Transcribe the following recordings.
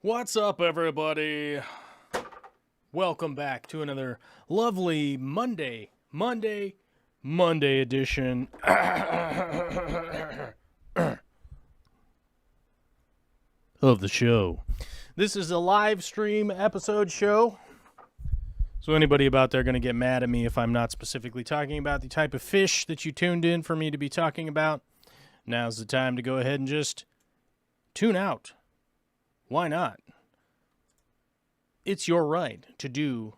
What's up, everybody? Welcome back to another lovely Monday edition of the show. This is a live stream episode show, so anybody about there going to get mad at me if I'm not specifically talking about the type of fish that you tuned in for me to be talking about. Now's the time to go ahead and just tune out. Why not? It's your right to do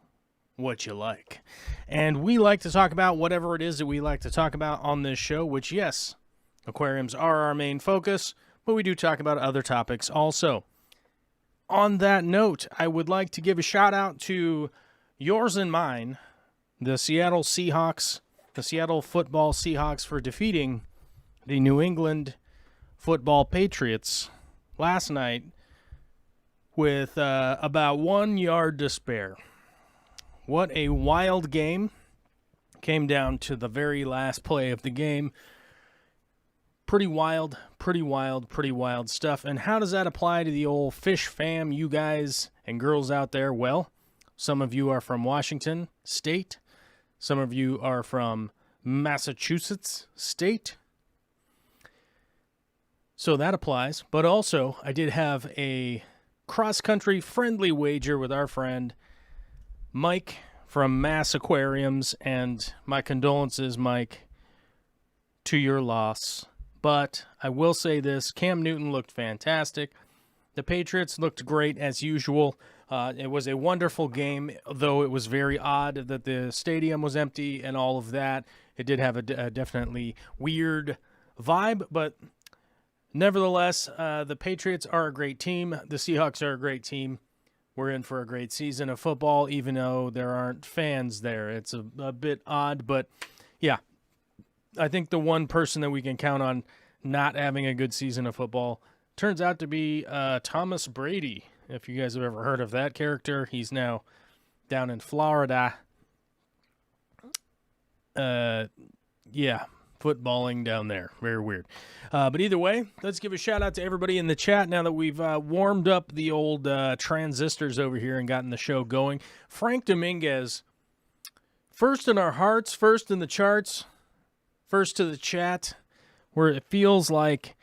what you like. And we like to talk about whatever it is that we like to talk about on this show, which, yes, aquariums are our main focus, but we do talk about other topics also. On that note, I would like to give a shout out to yours and mine, the Seattle Seahawks, the Seattle football Seahawks, for defeating the New England football Patriots last night with about 1 yard to spare. What a wild game. Came down to the very last play of the game. Pretty wild stuff. And how does that apply to the old fish fam, you guys and girls out there? Well, some of you are from Washington State. Some of you are from Massachusetts State. So that applies. But also, I did have a cross-country friendly wager with our friend Mike from Mass Aquariums, and my condolences, Mike, to your loss. But I will say this, Cam Newton looked fantastic. The Patriots looked great as usual. It was a wonderful game, though it was very odd that the stadium was empty and all of that. It did have a definitely weird vibe, but nevertheless, the Patriots are a great team. The Seahawks are a great team. We're in for a great season of football, even though there aren't fans there. It's a bit odd, but yeah. I think the one person that we can count on not having a good season of football turns out to be Thomas Brady. If you guys have ever heard of that character, he's now down in Florida. Yeah. Footballing down there. Very weird. But either way, let's give a shout out to everybody in the chat now that we've warmed up the old transistors over here and gotten the show going. Frank Dominguez, first in our hearts, first in the charts, first to the chat, where it feels like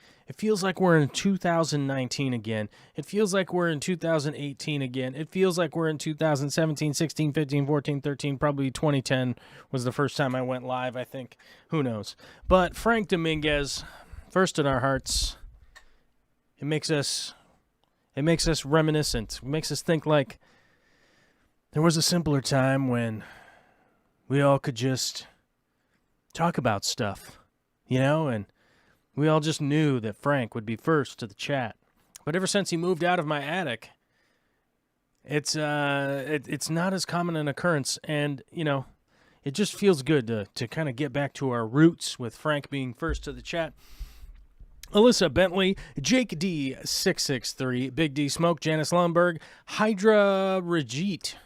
we're in 2019 again. It feels like we're in 2018 again. It feels like we're in 2017, 16, 15, 14, 13, probably 2010 was the first time I went live, I think. Who knows? But Frank Dominguez, first in our hearts. It makes us reminiscent. It makes us think like there was a simpler time when we all could just talk about stuff, and we all just knew that Frank would be first to the chat. But ever since he moved out of my attic, it's not as common an occurrence. And, it just feels good to kind of get back to our roots with Frank being first to the chat. Alyssa Bentley, Jake D663, Big D Smoke, Janice Lundberg, Hydra Regit.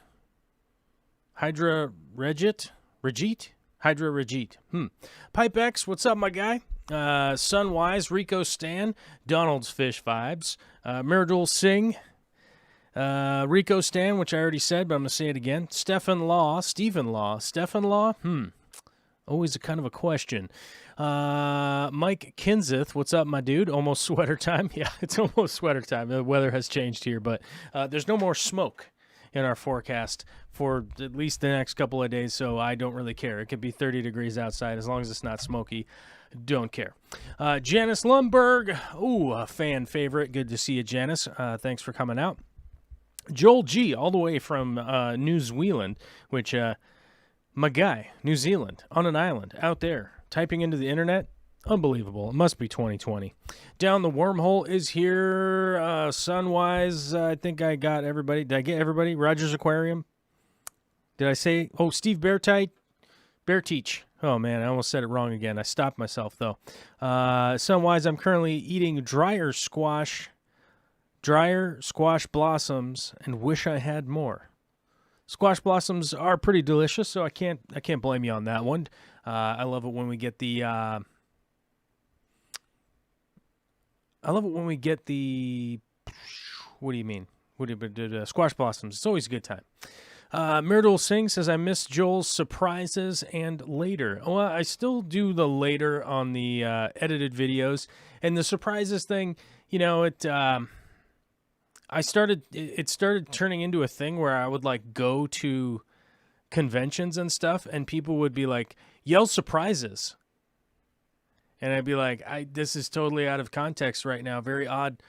Pipe X, what's up, my guy? Sunwise, Rico Stan, Donald's Fish Vibes, Miradul Singh, Rico Stan, which I already said, but I'm going to say it again. Stephen Law, always a kind of a question. Mike Kinseth, what's up, my dude? Almost sweater time. Yeah, it's almost sweater time. The weather has changed here, but there's no more smoke in our forecast for at least the next couple of days, so I don't really care. It could be 30 degrees outside as long as it's not smoky. Don't care. Janice Lundberg, a fan favorite. Good to see you, Janice. Thanks for coming out. Joel G, all the way from New Zealand, which, my guy, New Zealand, on an island, out there, typing into the internet. Unbelievable. It must be 2020. Down the Wormhole is here. Sunwise, I think I got everybody. Did I get everybody? Rogers Aquarium. Did I say? Oh, Steve Bearteach. Oh, man, I almost said it wrong again. I stopped myself, though. Sunwise, I'm currently eating dryer squash blossoms and wish I had more. Squash blossoms are pretty delicious, so I can't blame you on that one. I love it when we get the what do you mean? Squash blossoms. It's always a good time. Myrtle Singh says, I miss Joel's surprises and later. Well, I still do the later on the edited videos. And the surprises thing, it started turning into a thing where I would like go to conventions and stuff and people would be like, yell surprises. And I'd be like, this is totally out of context right now. Very odd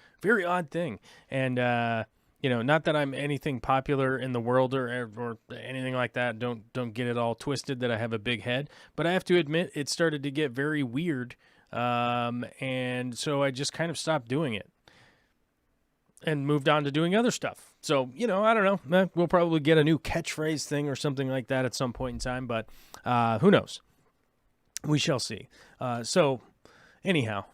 thing. And, not that I'm anything popular in the world or anything like that. Don't get it all twisted that I have a big head. But I have to admit, it started to get very weird. And so I just kind of stopped doing it and moved on to doing other stuff. So, I don't know. We'll probably get a new catchphrase thing or something like that at some point in time. But who knows? We shall see. So, anyhow,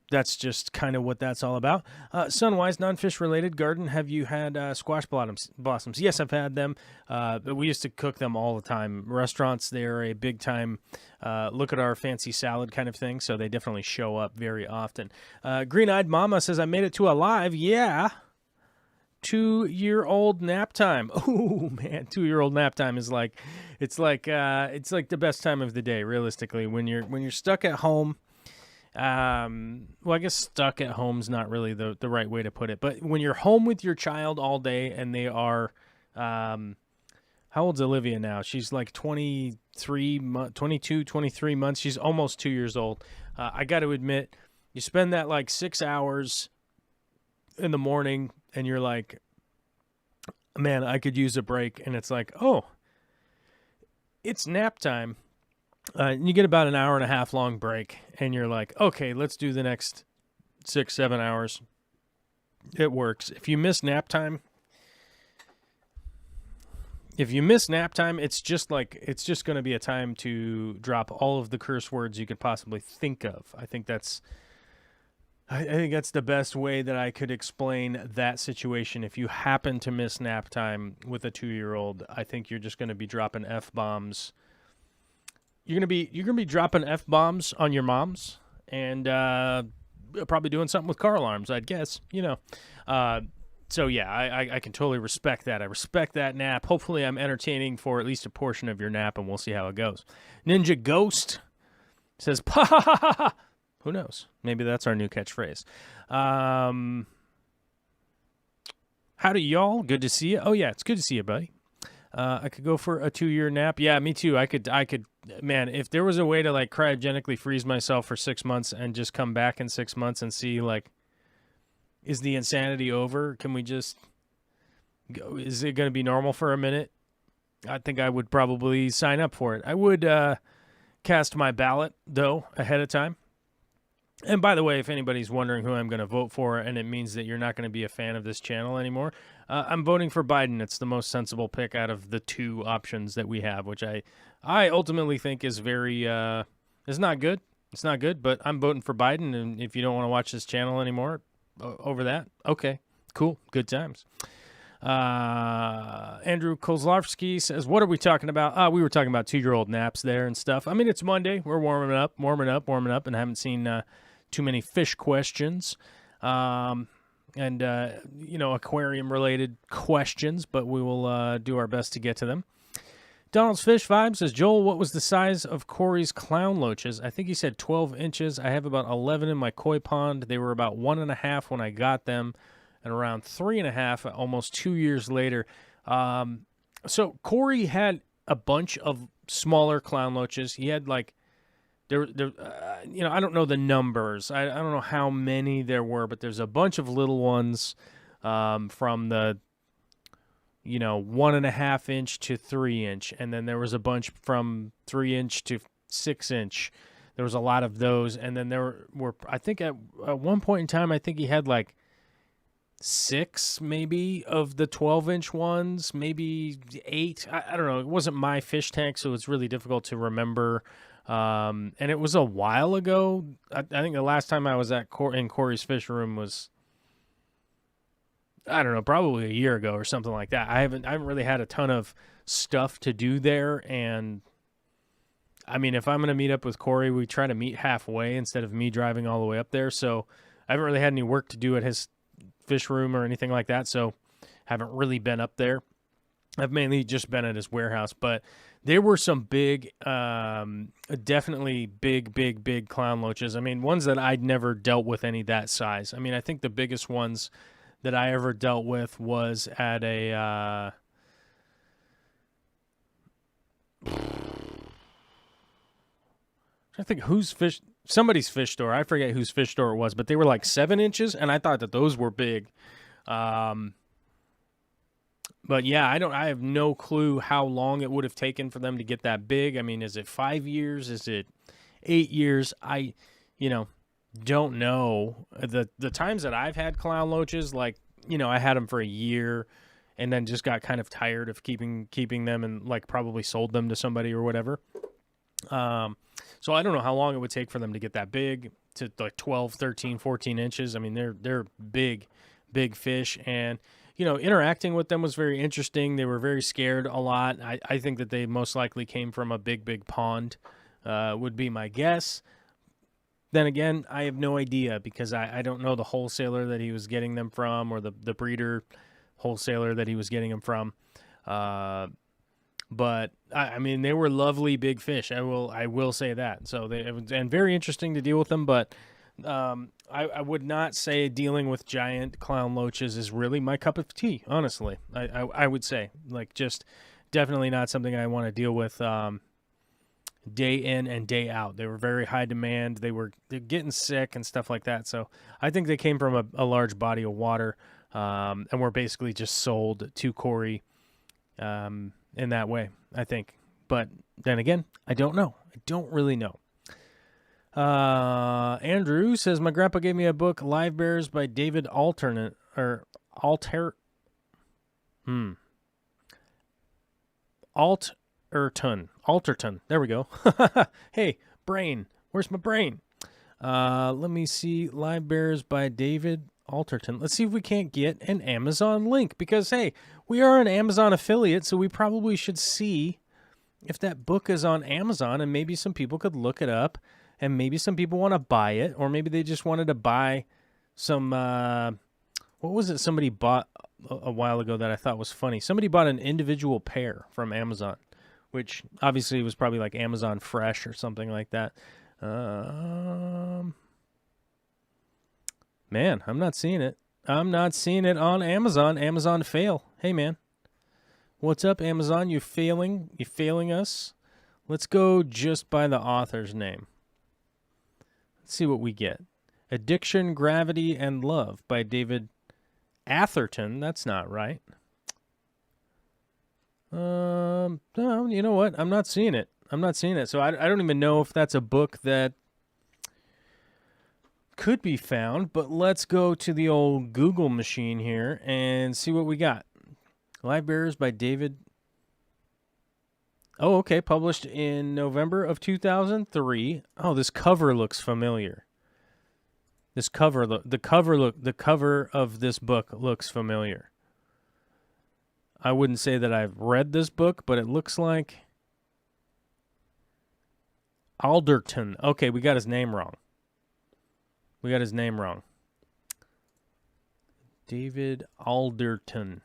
that's just kind of what that's all about. Sunwise, non-fish related garden. Have you had squash blossoms? Yes, I've had them. But we used to cook them all the time. Restaurants, they're a big time look at our fancy salad kind of thing. So they definitely show up very often. Green-Eyed Mama says, I made it to a live. Yeah. 2-year-old nap time. Oh man, 2-year-old nap time is like, it's like the best time of the day, realistically, when you're stuck at home. Well, I guess stuck at home's not really the right way to put it, but when you're home with your child all day and they are, how old's Olivia now? She's like 22, 23 months. She's almost 2 years old. I got to admit, you spend that like 6 hours in the morning and you're like, man, I could use a break. And it's like, oh, it's nap time. And you get about an hour and a half long break and you're like, okay, let's do the next 6-7 hours. It works. If you miss nap time, it's just going to be a time to drop all of the curse words you could possibly think of. I think that's the best way that I could explain that situation. If you happen to miss nap time with a 2-year-old, I think you're just going to be dropping F-bombs. You're going to be dropping F-bombs on your moms and probably doing something with car alarms, I'd guess, So yeah, I can totally respect that. I respect that nap. Hopefully I'm entertaining for at least a portion of your nap and we'll see how it goes. Ninja Ghost says, pa ha ha ha ha. Who knows? Maybe that's our new catchphrase. Howdy, y'all. Good to see you. Oh, yeah, it's good to see you, buddy. I could go for a 2-year nap. Yeah, me too. I could. Man, if there was a way to, like, cryogenically freeze myself for 6 months and just come back in 6 months and see, like, is the insanity over? Can we just go? Is it going to be normal for a minute? I think I would probably sign up for it. I would cast my ballot, though, ahead of time. And by the way, if anybody's wondering who I'm going to vote for and it means that you're not going to be a fan of this channel anymore, I'm voting for Biden. It's the most sensible pick out of the two options that we have, which I ultimately think is very is not good. It's not good, but I'm voting for Biden. And if you don't want to watch this channel anymore over that, okay, cool, good times. Andrew Kozlowski says, what are we talking about? We were talking about 2-year-old naps there and stuff. I mean, it's Monday. We're warming up, and haven't seen too many fish questions. Aquarium-related questions, but we will do our best to get to them. Donald's Fish Vibe says, Joel, what was the size of Corey's clown loaches? I think he said 12 inches. I have about 11 in my koi pond. They were about 1.5 when I got them, and around 3.5 almost 2 years later. So Corey had a bunch of smaller clown loaches. He had like, I don't know the numbers. I don't know how many there were, but there's a bunch of little ones from the 1.5 inch to 3 inch, and then there was a bunch from 3 inch to 6 inch. There was a lot of those, and then there were I think at one point in time, I think he had like 6 maybe of the 12-inch ones, maybe 8. I don't know. It wasn't my fish tank, so it's really difficult to remember. And it was a while ago. I think the last time I was in Corey's fish room was, I don't know, probably a year ago or something like that. I haven't really had a ton of stuff to do there, and I mean, if I'm going to meet up with Corey, we try to meet halfway instead of me driving all the way up there. So I haven't really had any work to do at his fish room or anything like that. So Haven't really been up there. I've mainly just been at his warehouse, but there were some big, definitely big clown loaches. I mean, ones that I'd never dealt with any that size. I mean, I think the biggest ones that I ever dealt with was at a, I think somebody's fish store. I forget whose fish store it was, but they were like 7 inches, and I thought that those were big. But yeah, I have no clue how long it would have taken for them to get that big. I mean, is it 5 years? Is it 8 years? I don't know. The times that I've had clown loaches, like, I had them for a year and then just got kind of tired of keeping them and like probably sold them to somebody or whatever. So I don't know how long it would take for them to get that big, to like 12, 13, 14 inches. I mean, they're big fish, and interacting with them was very interesting. They were very scared a lot. I think that they most likely came from a big pond, would be my guess. Then again, I have no idea because I don't know the wholesaler that he was getting them from, or the breeder wholesaler that he was getting them from. But I mean, they were lovely big fish. I will say that. So and very interesting to deal with them. But I would not say dealing with giant clown loaches is really my cup of tea. Honestly, I would say, like, just definitely not something I want to deal with day in and day out. They were very high demand. They're getting sick and stuff like that. So I think they came from a large body of water, and were basically just sold to Corey in that way, I think. But then again, I don't know. I don't really know. Andrew says, my grandpa gave me a book, Live Bears by David Alterton. There we go. Hey, brain. Where's my brain? Let me see. Live Bears by David Alterton. Let's see if we can't get an Amazon link, because, hey, we are an Amazon affiliate, so we probably should see if that book is on Amazon, and maybe some people could look it up, and maybe some people want to buy it, or maybe they just wanted to buy some, what was it somebody bought a while ago that I thought was funny? Somebody bought an individual pair from Amazon, which obviously was probably like Amazon Fresh or something like that. Man, I'm not seeing it. I'm not seeing it on Amazon. Amazon fail. Hey, man. What's up, Amazon? You failing? You failing us? Let's go just by the author's name. Let's see what we get. Addiction, Gravity, and Love by David Atherton. That's not right. No, you know what? I'm not seeing it. So I don't even know if that's a book that could be found, but let's go to the old Google machine here and see what we got. Live Bearers by David. Oh, okay. Published in November of 2003. Oh, this cover looks familiar. The cover of this book looks familiar. I wouldn't say that I've read this book, but it looks like Alderton. Okay, we got his name wrong. David Alderton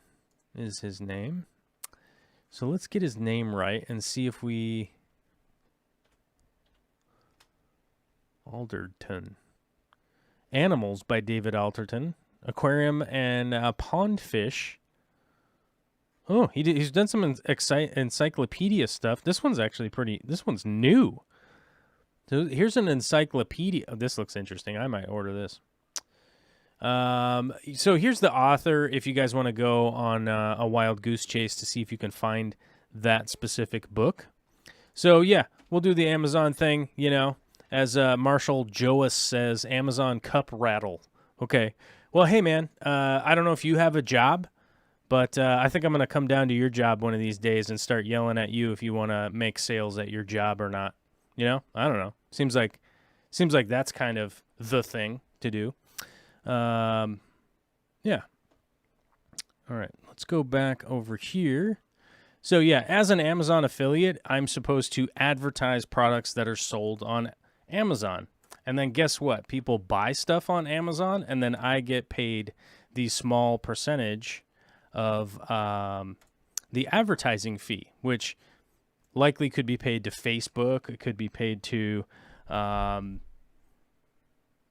is his name. So let's get his name right and see if we... Alderton. Animals by David Alderton. Aquarium and Pond Fish. Oh, he's done some encyclopedia stuff. This one's actually this one's new. So here's an encyclopedia. Oh, this looks interesting. I might order this. So here's the author if you guys want to go on a wild goose chase to see if you can find that specific book. So yeah, we'll do the Amazon thing, as Marshall Joas says, Amazon cup rattle. Okay. Well, hey man, I don't know if you have a job, but I think I'm going to come down to your job one of these days and start yelling at you if you want to make sales at your job or not. I don't know. Seems like that's kind of the thing to do. Yeah. All right. Let's go back over here. So yeah, as an Amazon affiliate, I'm supposed to advertise products that are sold on Amazon. And then guess what? People buy stuff on Amazon, and then I get paid the small percentage of the advertising fee, which likely could be paid to Facebook. It could be paid to,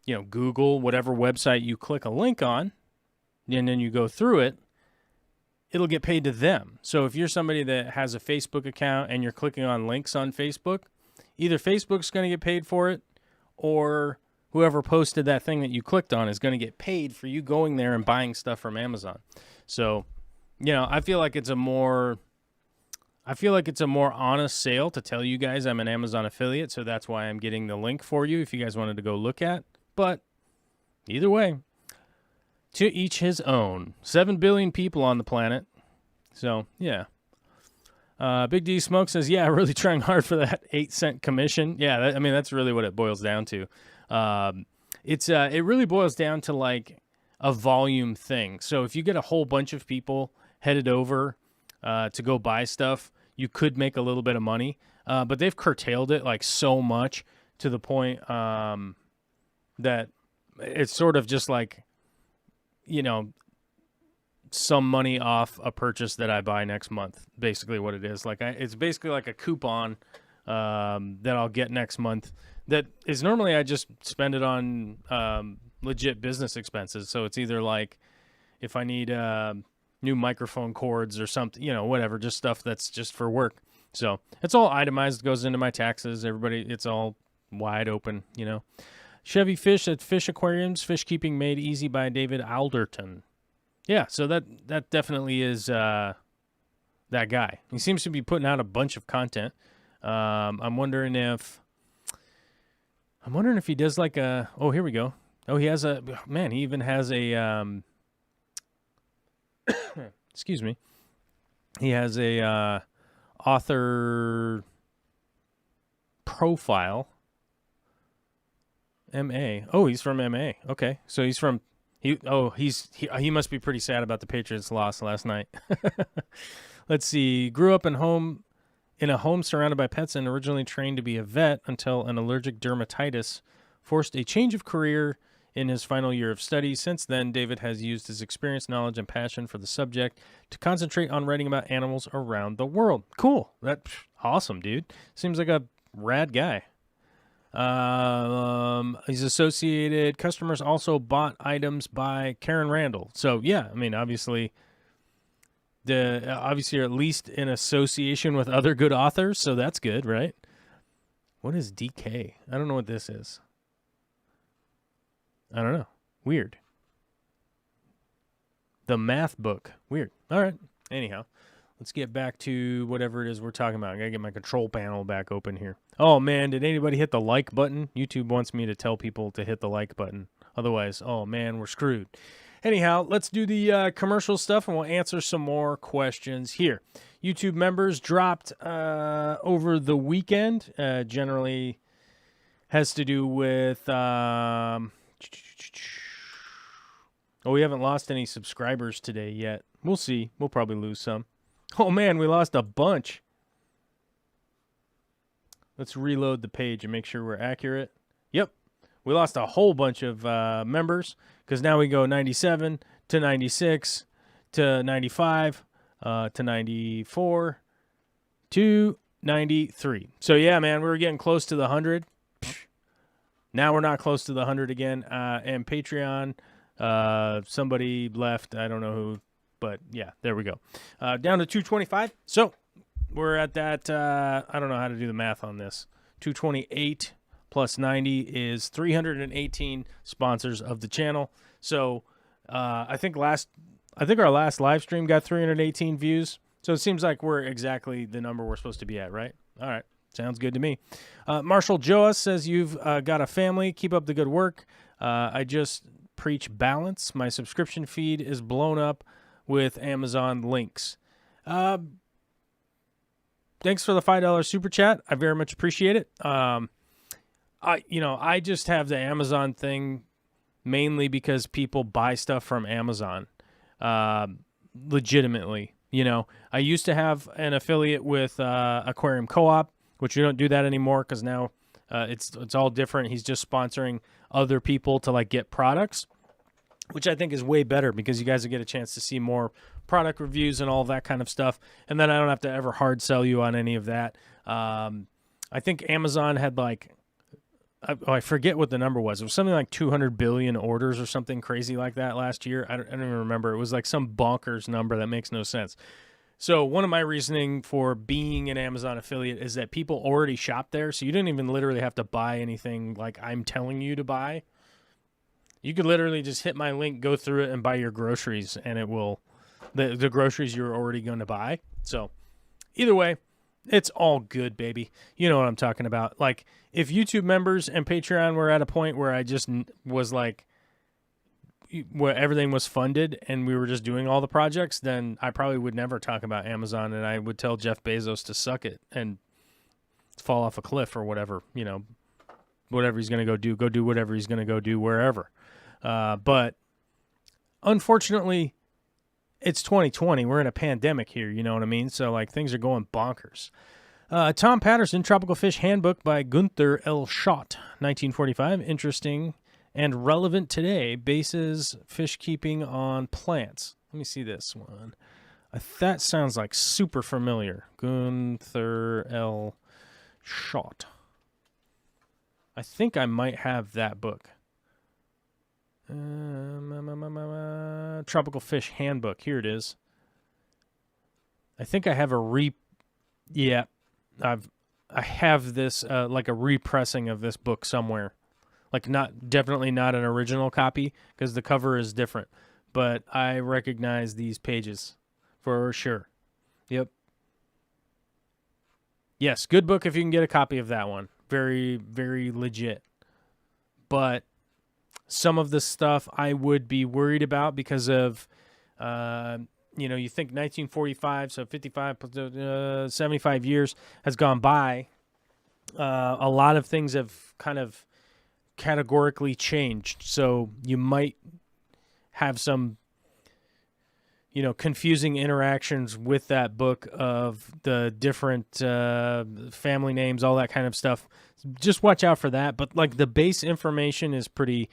Google, whatever website you click a link on, and then you go through it, it'll get paid to them. So if you're somebody that has a Facebook account and you're clicking on links on Facebook, either Facebook's going to get paid for it, or whoever posted that thing that you clicked on is going to get paid for you going there and buying stuff from Amazon. So, I feel like it's a more honest sale to tell you guys I'm an Amazon affiliate, so that's why I'm getting the link for you if you guys wanted to go look at. But either way, to each his own. 7 billion people on the planet. So, yeah. Big D Smoke says, yeah, really trying hard for that 8-cent commission. Yeah, that's really what it boils down to. It really boils down to like a volume thing. So if you get a whole bunch of people headed over to go buy stuff, you could make a little bit of money. But they've curtailed it like so much to the point that it's sort of just like, some money off a purchase that I buy next month. Basically what it is. It's basically like a coupon that I'll get next month. That is normally I just spend it on legit business expenses. So it's either like if I need new microphone cords or something, whatever, just stuff that's just for work. So it's all itemized, goes into my taxes. It's all wide open, Chevy Fish at Fish Aquariums, fish keeping made easy by David Alderton. Yeah, so that definitely is that guy. He seems to be putting out a bunch of content. I'm wondering if he does like a. Oh, here we go. Oh, he has a man. He even has a. Excuse me. He has a author profile. MA. Oh, he's from MA. Okay, so he's from. He must be pretty sad about the Patriots' loss last night. Let's see. Grew up in a home surrounded by pets and originally trained to be a vet until an allergic dermatitis forced a change of career in his final year of study. Since then, David has used his experience, knowledge, and passion for the subject to concentrate on writing about animals around the world. Cool. That's awesome, dude. Seems like a rad guy. He's associated. Customers also bought items by Karen Randall. So yeah, obviously you're at least in association with other good authors. So that's good, right? What is DK? I don't know what this is. I don't know. Weird. The math book. Weird. All right. Anyhow, let's get back to whatever it is we're talking about. I gotta get my control panel back open here. Oh, man, did anybody hit the like button? YouTube wants me to tell people to hit the like button. Otherwise, oh, man, we're screwed. Anyhow, let's do the commercial stuff, and we'll answer some more questions here. YouTube members dropped over the weekend. Generally has to do with... we haven't lost any subscribers today yet. We'll see. We'll probably lose some. Oh, man, we lost a bunch. Let's reload the page and make sure we're accurate. Yep. We lost a whole bunch of members because now we go 97 to 96 to 95 to 94 to 93. So, yeah, man, we were getting close to the 100. Now we're not close to the 100 again. And Patreon, somebody left. I don't know who. But, yeah, there we go. Down to 225. So, we're at that, I don't know how to do the math on this. 228 plus 90 is 318 sponsors of the channel. So, I think our last live stream got 318 views. So, it seems like we're exactly the number we're supposed to be at, right? All right. Sounds good to me. Marshall Joas says, you've got a family. Keep up the good work. I just preach balance. My subscription feed is blown up with Amazon links. Thanks for the $5 super chat. I very much appreciate it. I just have the Amazon thing mainly because people buy stuff from Amazon. Legitimately, I used to have an affiliate with Aquarium Co-op, which we don't do that anymore because now it's all different. He's just sponsoring other people to like get products. which I think is way better because you guys will get a chance to see more product reviews and all that kind of stuff. And then I don't have to ever hard sell you on any of that. I think Amazon had like, I forget what the number was. It was something like 200 billion orders or something crazy like that last year. I don't even remember. It was like some bonkers number that makes no sense. So one of my reasoning for being an Amazon affiliate is that people already shop there, so you didn't even literally have to buy anything like I'm telling you to buy. You could literally just hit my link, go through it, and buy your groceries, and it will, the groceries you're already going to buy. So either way, it's all good, baby. You know what I'm talking about. Like, if YouTube members and Patreon were at a point where I just was like, where everything was funded and we were just doing all the projects, then I probably would never talk about Amazon, and I would tell Jeff Bezos to suck it and fall off a cliff or whatever, you know, whatever he's going to go do whatever he's going to go do wherever. But unfortunately, it's 2020. We're in a pandemic here, you know what I mean? So, like, things are going bonkers. Tom Patterson, Tropical Fish Handbook by Gunther L. Schott, 1945. Interesting and relevant today. Bases fish keeping on plants. Let me see this one. That sounds like super familiar. Gunther L. Schott. I think I might have that book. Tropical Fish Handbook. Here it is. I think I have I have this like a repressing of this book somewhere. Like, definitely not an original copy because the cover is different, but I recognize these pages for sure. Yep. Yes, good book if you can get a copy of that one. Very, very legit. But some of the stuff I would be worried about because of, you know, you think 1945, so 55, 75 years has gone by. A lot of things have kind of categorically changed. So you might have some, you know, confusing interactions with that book of the different family names, all that kind of stuff. Just watch out for that. But, like, the base information is pretty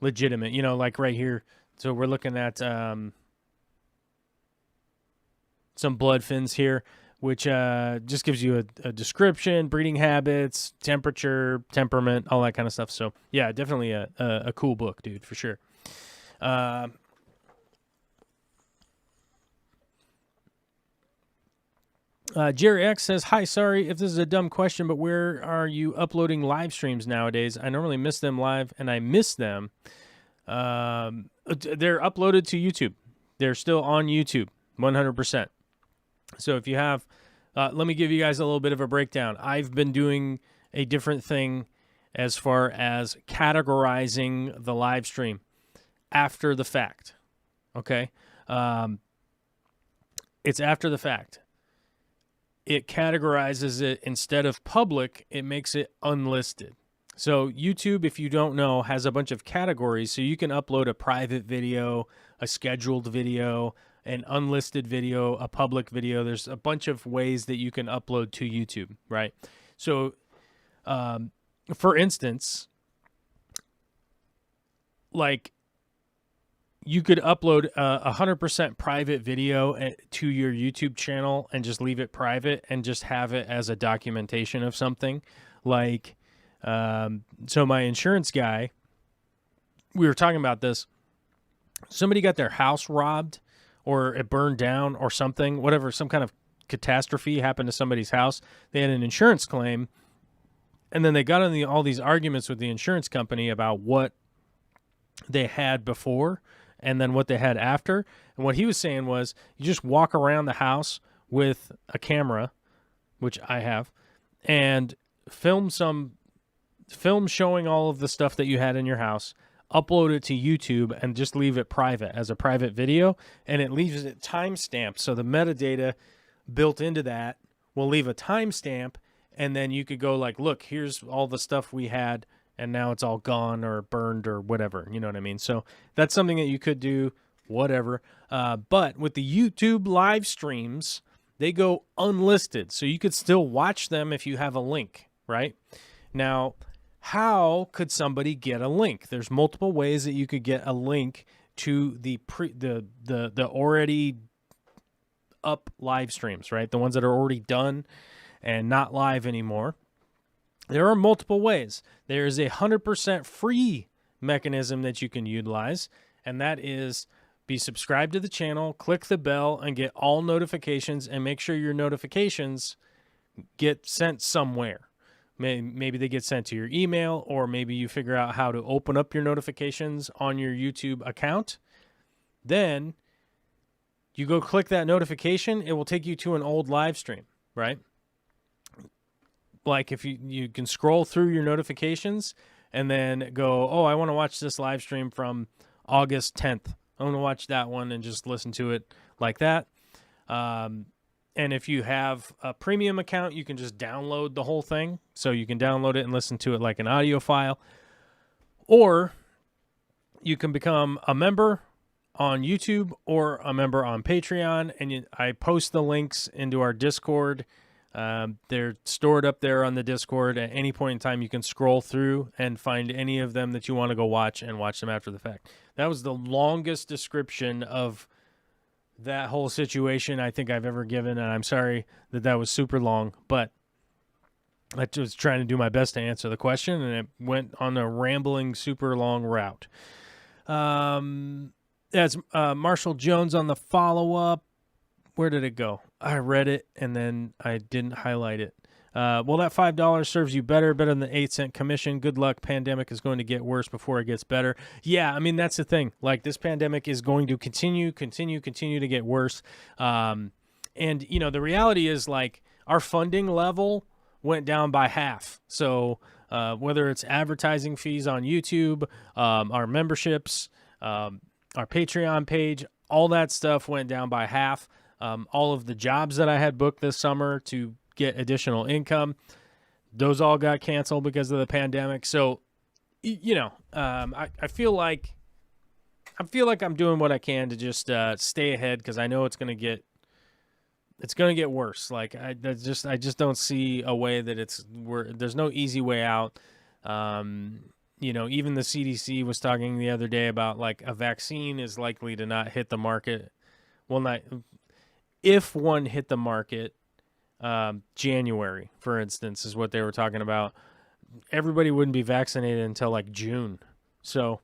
legitimate. You know, like right here. So we're looking at some blood fins here, which just gives you a description, breeding habits, temperature, temperament, all that kind of stuff. So, yeah, definitely a cool book, dude, for sure. Jerry X says, hi, sorry if this is a dumb question, but where are you uploading live streams nowadays? I normally miss them live, and I miss them. They're uploaded to YouTube. They're still on YouTube, 100%. So if you have, let me give you guys a little bit of a breakdown. I've been doing a different thing as far as categorizing the live stream after the fact. Okay? It's after the fact. It categorizes it instead of public, it makes it unlisted. So YouTube, if you don't know, has a bunch of categories. So you can upload a private video, a scheduled video, an unlisted video, a public video. There's a bunch of ways that you can upload to YouTube, right? So, for instance, like, you could upload a 100% private video to your YouTube channel and just leave it private and just have it as a documentation of something. Like, so my insurance guy, we were talking about this. Somebody got their house robbed or it burned down or something, whatever, some kind of catastrophe happened to somebody's house. They had an insurance claim, and then they got in all these arguments with the insurance company about what they had before and then what they had after. And what he was saying was, you just walk around the house with a camera, which I have, and film showing all of the stuff that you had in your house, upload it to YouTube, and just leave it private as a private video, and it leaves it timestamped. So the metadata built into that will leave a timestamp, and then you could go like, look, here's all the stuff we had, and now it's all gone or burned or whatever. You know what I mean? So that's something that you could do, whatever. But with the YouTube live streams, they go unlisted. So you could still watch them if you have a link, right? Now, how could somebody get a link? There's multiple ways that you could get a link to the already up live streams, right? The ones that are already done and not live anymore. There are multiple ways. There is a 100% free mechanism that you can utilize, and that is be subscribed to the channel, click the bell, and get all notifications, and make sure your notifications get sent somewhere. Maybe they get sent to your email, or maybe you figure out how to open up your notifications on your YouTube account. Then you go click that notification, it will take you to an old live stream, right? Like if you can scroll through your notifications and then go, oh, I want to watch this live stream from August 10th. I want to watch that one and just listen to it like that. And if you have a premium account, you can just download the whole thing. So you can download it and listen to it like an audio file. Or you can become a member on YouTube or a member on Patreon. And I post the links into our Discord. They're stored up there on the Discord. At any point in time, you can scroll through and find any of them that you want to go watch and watch them after the fact. That was the longest description of that whole situation I think I've ever given, and I'm sorry that was super long, but I was trying to do my best to answer the question, and it went on a rambling, super long route. That's Marshall Jones on the follow-up. Where did it go? I read it, and then I didn't highlight it. Well, that $5 serves you better than the 8-cent commission. Good luck. Pandemic is going to get worse before it gets better. Yeah, I mean, that's the thing. Like, this pandemic is going to continue to get worse. And, you know, the reality is, like, our funding level went down by half. So whether it's advertising fees on YouTube, our memberships, our Patreon page, all that stuff went down by half. All of the jobs that I had booked this summer to get additional income, those all got canceled because of the pandemic. So, you know, I feel like I'm doing what I can to just stay ahead, because I know it's gonna get worse. Like I just don't see a way that there's no easy way out. You know, even the CDC was talking the other day about, like, a vaccine is likely to not hit the market. Well, not if one hit the market. January, for instance, is what they were talking about. Everybody wouldn't be vaccinated until like June. So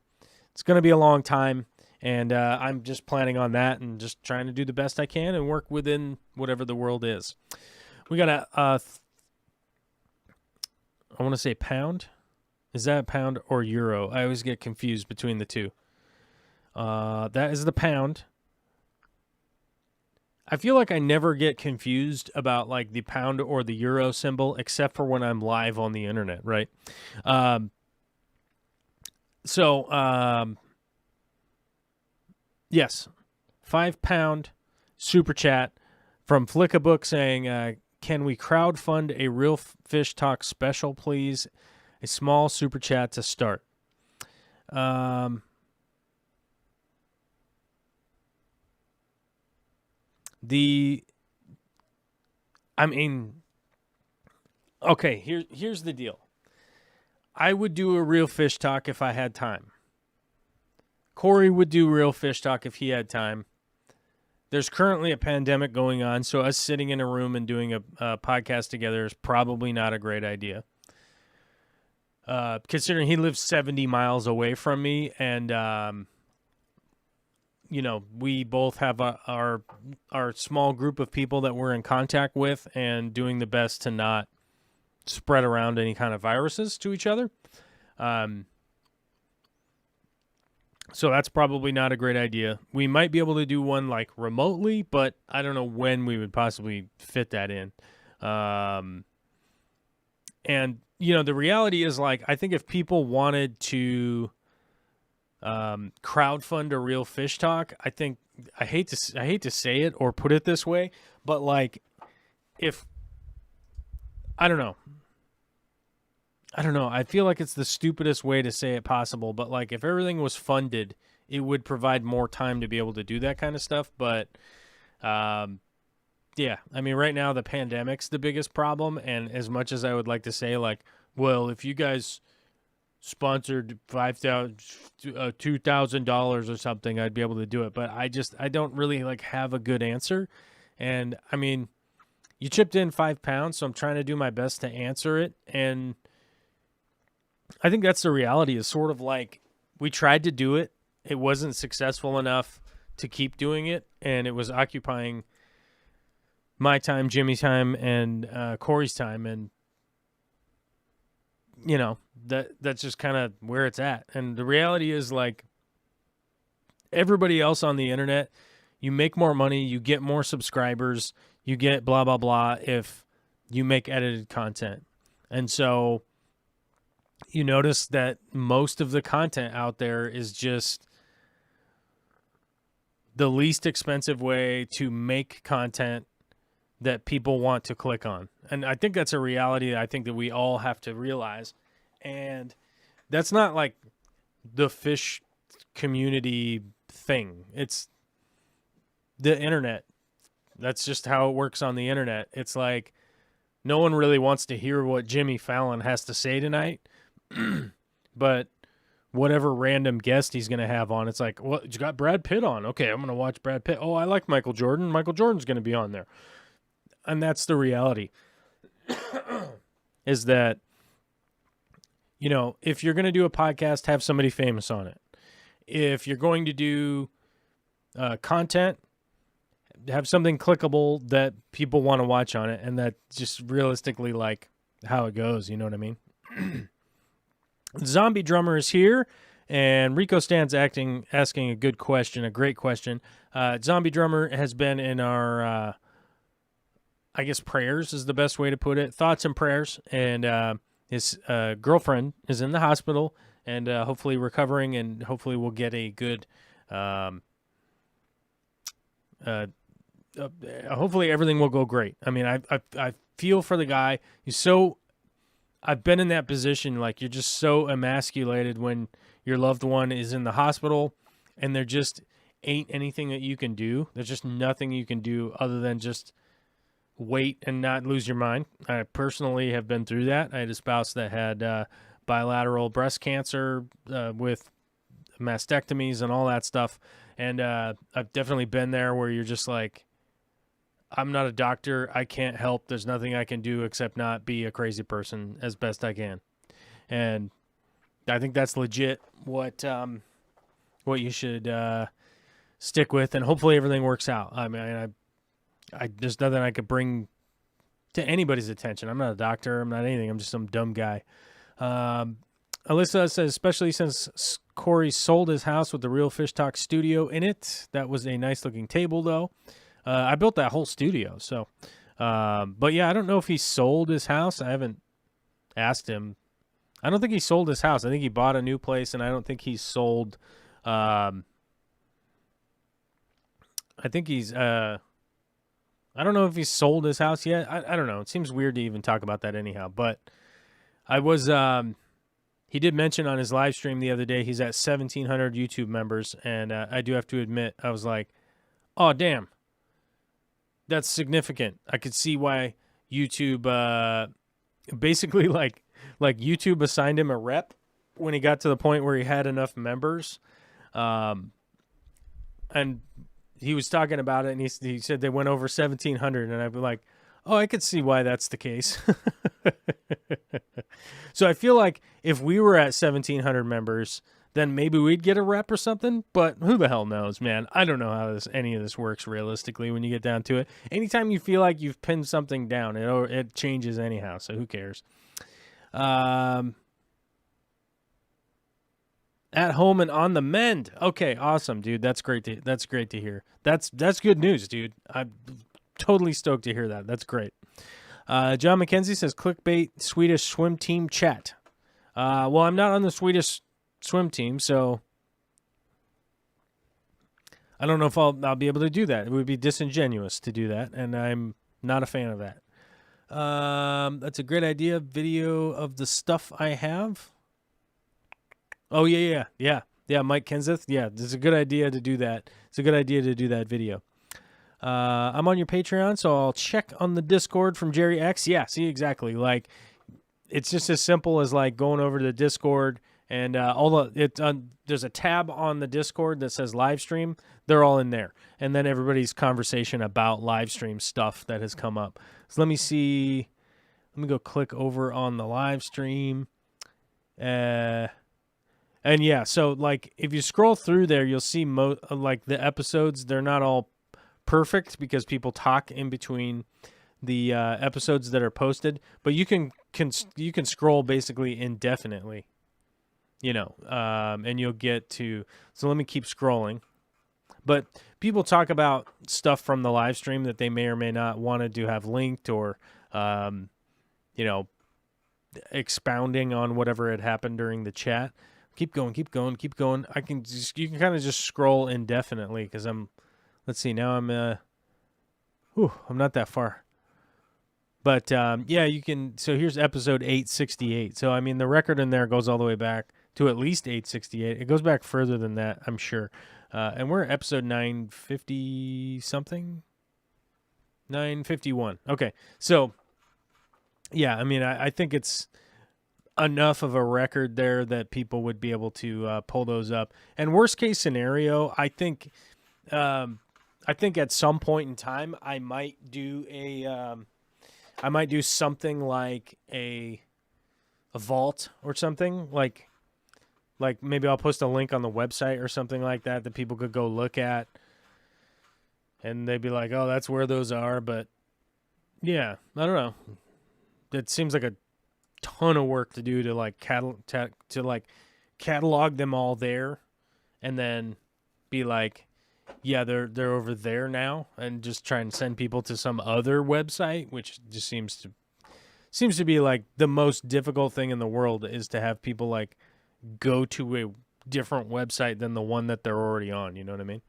it's going to be a long time. And I'm just planning on that and just trying to do the best I can and work within whatever the world is. We got I want to say pound. Is that pound or euro? I always get confused between the two. That is the pound. I feel like I never get confused about, like, the pound or the euro symbol, except for when I'm live on the internet, right? Yes, £5 super chat from Flickabook saying, can we crowdfund a Real Fish Talk special, please? A small super chat to start. Okay, here's the deal. I would do a Real Fish Talk if I had time. Corey would do Real Fish Talk if he had time. There's currently a pandemic going on, so us sitting in a room and doing a podcast together is probably not a great idea. Considering he lives 70 miles away from me, and you know, we both have our small group of people that we're in contact with, and doing the best to not spread around any kind of viruses to each other. So that's probably not a great idea. We might be able to do one, like, remotely, but I don't know when we would possibly fit that in. And, you know, the reality is, like, I think if people wanted to crowdfund a Real Fish Talk, I think I hate to say it or put it this way, but, like, if I don't know, I feel like it's the stupidest way to say it possible, but, like, if everything was funded, it would provide more time to be able to do that kind of stuff. But yeah, I mean, right now the pandemic's the biggest problem, and as much as I would like to say, like, well, if you guys sponsored $2,000 or something, I'd be able to do it. But I don't really like have a good answer. And I mean, you chipped in £5, so I'm trying to do my best to answer it. And I think that's the reality, is sort of like we tried to do it. It wasn't successful enough to keep doing it. And it was occupying my time, Jimmy's time, and Corey's time. And, you know, that's just kind of where it's at. And the reality is, like, everybody else on the internet, you make more money, you get more subscribers, you get blah, blah, blah if you make edited content. And so you notice that most of the content out there is just the least expensive way to make content that people want to click on. And I think that's a reality that I think that we all have to realize. And that's not like the fish community thing. It's the internet. That's just how it works on the internet. It's like no one really wants to hear what Jimmy Fallon has to say tonight. But whatever random guest he's going to have on, it's like, well, you got Brad Pitt on. Okay, I'm going to watch Brad Pitt. Oh, I like Michael Jordan. Michael Jordan's going to be on there. And that's the reality. Is that, you know, if you're going to do a podcast, have somebody famous on it. If you're going to do content, have something clickable that people want to watch on it, and that just realistically like how it goes. You know what I mean? Zombie Drummer is here, and Rico Stan's asking a good question, a great question. Zombie Drummer has been in our, I guess, prayers is the best way to put it. Thoughts and prayers, and his girlfriend is in the hospital, and hopefully recovering, and hopefully we'll get a good, hopefully everything will go great. I mean, I feel for the guy. I've been in that position, like you're just so emasculated when your loved one is in the hospital and there just ain't anything that you can do. There's just nothing you can do other than just wait and not lose your mind. I personally have been through that. I had a spouse that had bilateral breast cancer with mastectomies and all that stuff. And I've definitely been there where you're just like, I'm not a doctor. I can't help. There's nothing I can do except not be a crazy person as best I can. And I think that's legit what you should stick with, and hopefully everything works out. I mean, I there's nothing I could bring to anybody's attention. I'm not a doctor. I'm not anything. I'm just some dumb guy. Alyssa says, especially since Corey sold his house with the Real Fish Talk studio in it. That was a nice looking table, though. I built that whole studio, so. But yeah, I don't know if he sold his house. I haven't asked him. I don't think he sold his house. I think he bought a new place, and I don't think he's sold. I think he's. I don't know if he's sold his house yet. I don't know. It seems weird to even talk about that anyhow. But I was. He did mention on his live stream the other day he's at 1,700 YouTube members, and I do have to admit I was like, oh damn. That's significant. I could see why YouTube basically like YouTube assigned him a rep when he got to the point where he had enough members. And he was talking about it, and he said they went over 1,700, and I'd be like, oh, I could see why that's the case. So I feel like if we were at 1,700 members, then maybe we'd get a rep or something, but who the hell knows, man? I don't know how any of this works realistically when you get down to it. Anytime you feel like you've pinned something down, it changes anyhow, so who cares? At home and on the mend. Okay, awesome, dude. That's great to hear. That's good news, dude. I'm totally stoked to hear that. That's great. John McKenzie says, clickbait Swedish swim team chat. Well, I'm not on the Swedish swim team, so I don't know if I'll be able to do that. It would be disingenuous to do that, and I'm not a fan of that. That's a great idea. Video of the stuff I have. Oh, yeah. Mike Kenseth. Yeah, it's a good idea to do that. It's a good idea to do that video. I'm on your Patreon, so I'll check on the Discord from Jerry X. Yeah, see, exactly. Like, it's just as simple as, like, going over to the Discord And there's a tab on the Discord that says live stream. They're all in there. And then everybody's conversation about live stream stuff that has come up. So let me see. Let me go click over on the live stream. And yeah, so like if you scroll through there, you'll see like the episodes. They're not all perfect because people talk in between the episodes that are posted. But you can scroll basically indefinitely. And you'll get to, so let me keep scrolling. But people talk about stuff from the live stream that they may or may not want to have linked or, expounding on whatever had happened during the chat. Keep going. You can kind of just scroll indefinitely because let's see, now I'm not that far. But, yeah, you can, so here's episode 868. So, I mean, the record in there goes all the way back to at least 868. It goes back further than that, I'm sure. And we're at episode 950 something? 951. Okay. So, yeah, I mean, I think it's enough of a record there that people would be able to pull those up. And worst case scenario, I think at some point in time, I might do something like a vault or something like maybe I'll post a link on the website or something like that people could go look at and they'd be like, oh, that's where those are. But yeah, I don't know. It seems like a ton of work to do to like catalog them all there and then be like, yeah, they're over there now, and just try and send people to some other website, which just seems to be like the most difficult thing in the world is to have people like go to a different website than the one that they're already on. You know what I mean?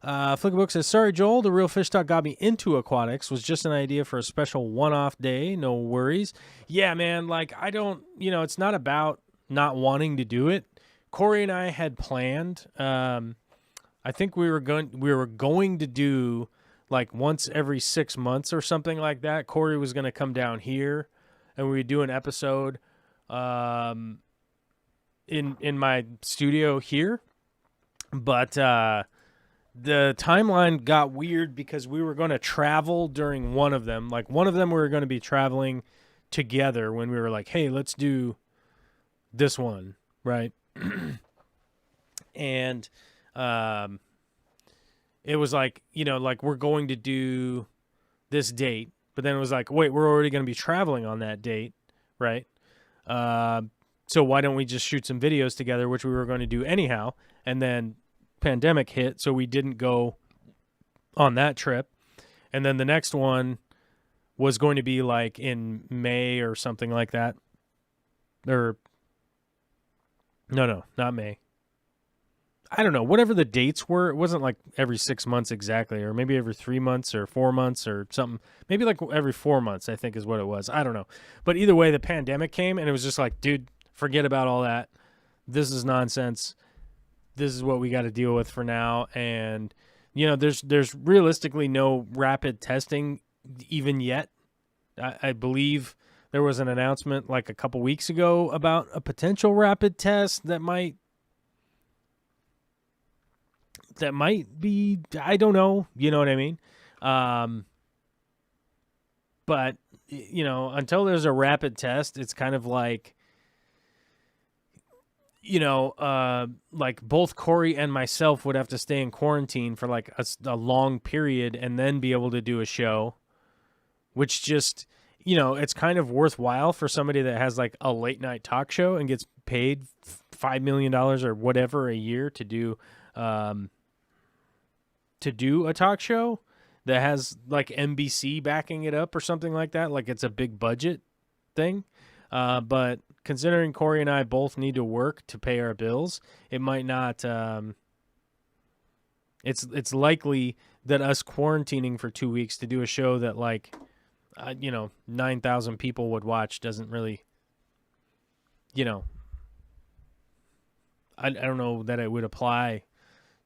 Flickerbook says, sorry, Joel, the real fish talk got me into aquatics. Was just an idea for a special one-off day. No worries. Yeah, man, like I don't, it's not about not wanting to do it. Corey and I had planned, I think we were going to do like once every 6 months or something like that. Corey was going to come down here and we would do an episode in my studio here. But the timeline got weird because we were going to travel during one of them. Like one of them we were going to be traveling together when we were like, hey, let's do this one, right? And it was like, like we're going to do this date, but then it was like, wait, we're already going to be traveling on that date, right? So why don't we just shoot some videos together, which we were going to do anyhow, and then pandemic hit, so we didn't go on that trip. And then the next one was going to be like in May or something like that. Or no, not May. I don't know, whatever the dates were. It wasn't like every 6 months exactly, or maybe every 3 months or 4 months or something. Maybe like every 4 months, I think is what it was. I don't know. But either way, the pandemic came and it was just like, dude, forget about all that. This is nonsense. This is what we got to deal with for now. And, there's realistically no rapid testing even yet. I believe there was an announcement like a couple weeks ago about a potential rapid test that might be, I don't know, you know what I mean? But, until there's a rapid test, it's kind of like, like both Corey and myself would have to stay in quarantine for like a long period and then be able to do a show, which just, it's kind of worthwhile for somebody that has like a late night talk show and gets paid $5 million or whatever a year to do a talk show that has like NBC backing it up or something like that. Like it's a big budget thing. But considering Corey and I both need to work to pay our bills, it might not, it's likely that us quarantining for 2 weeks to do a show that like, 9,000 people would watch doesn't really, I don't know that it would apply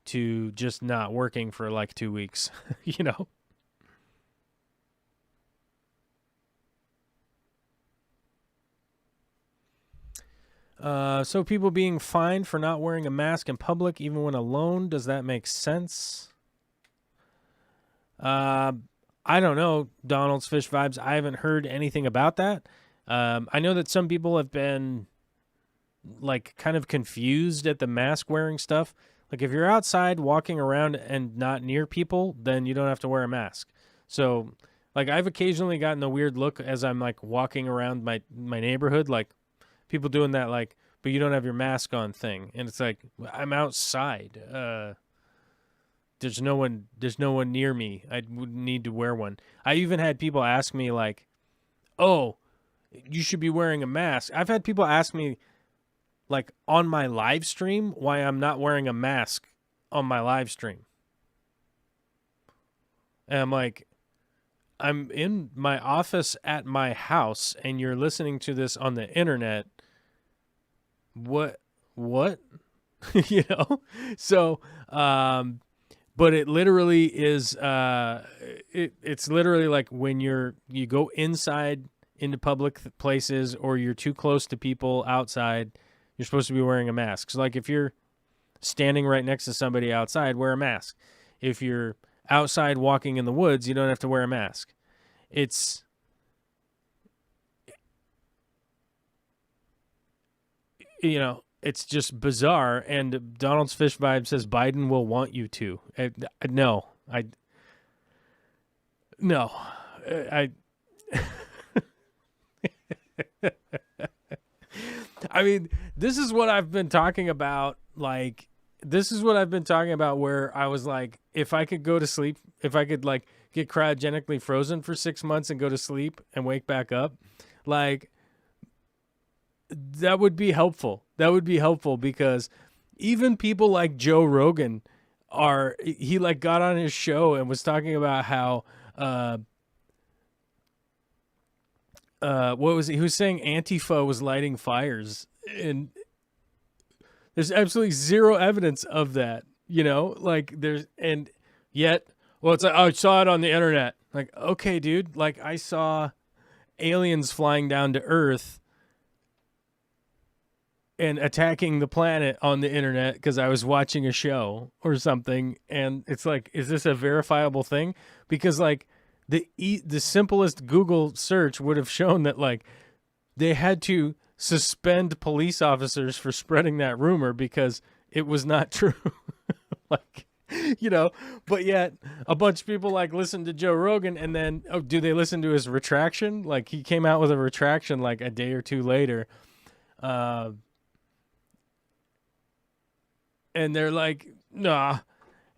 to just not working for like 2 weeks, So people being fined for not wearing a mask in public, even when alone, does that make sense? I don't know, Donald's Fish Vibes. I haven't heard anything about that. I know that some people have been like kind of confused at the mask wearing stuff. Like if you're outside walking around and not near people, then you don't have to wear a mask. So like I've occasionally gotten a weird look as I'm like walking around my neighborhood, like people doing that like, but you don't have your mask on thing. And it's like, I'm outside. There's no one near me. I would need to wear one. I even had people ask me like, "Oh, you should be wearing a mask." I've had people ask me like on my live stream why I'm not wearing a mask on my live stream. And I'm like, I'm in my office at my house and you're listening to this on the internet. What? You know? So, but it literally is, it's literally like when you go inside into public places or you're too close to people outside, you're supposed to be wearing a mask. So like if you're standing right next to somebody outside, wear a mask. If you're outside walking in the woods, you don't have to wear a mask. It's just bizarre. And Donald's Fish Vibe says Biden will want you to. No. I mean, this is what I've been talking about. Like, this is what I've been talking about where I was like, if I could go to sleep, if I could like get cryogenically frozen for 6 months and go to sleep and wake back up, like that would be helpful. That would be helpful because even people like Joe Rogan he like got on his show and was talking about how, what was he was saying Antifa was lighting fires, and there's absolutely zero evidence of that, like and yet, well, it's like, oh, I saw it on the internet. Like, okay, dude, like I saw aliens flying down to Earth and attacking the planet on the internet because I was watching a show or something. And it's like, is this a verifiable thing? Because like the simplest Google search would have shown that like they had to suspend police officers for spreading that rumor because it was not true. Like, but yet a bunch of people like listen to Joe Rogan and then, do they listen to his retraction? Like he came out with a retraction like a day or two later. And they're like, nah.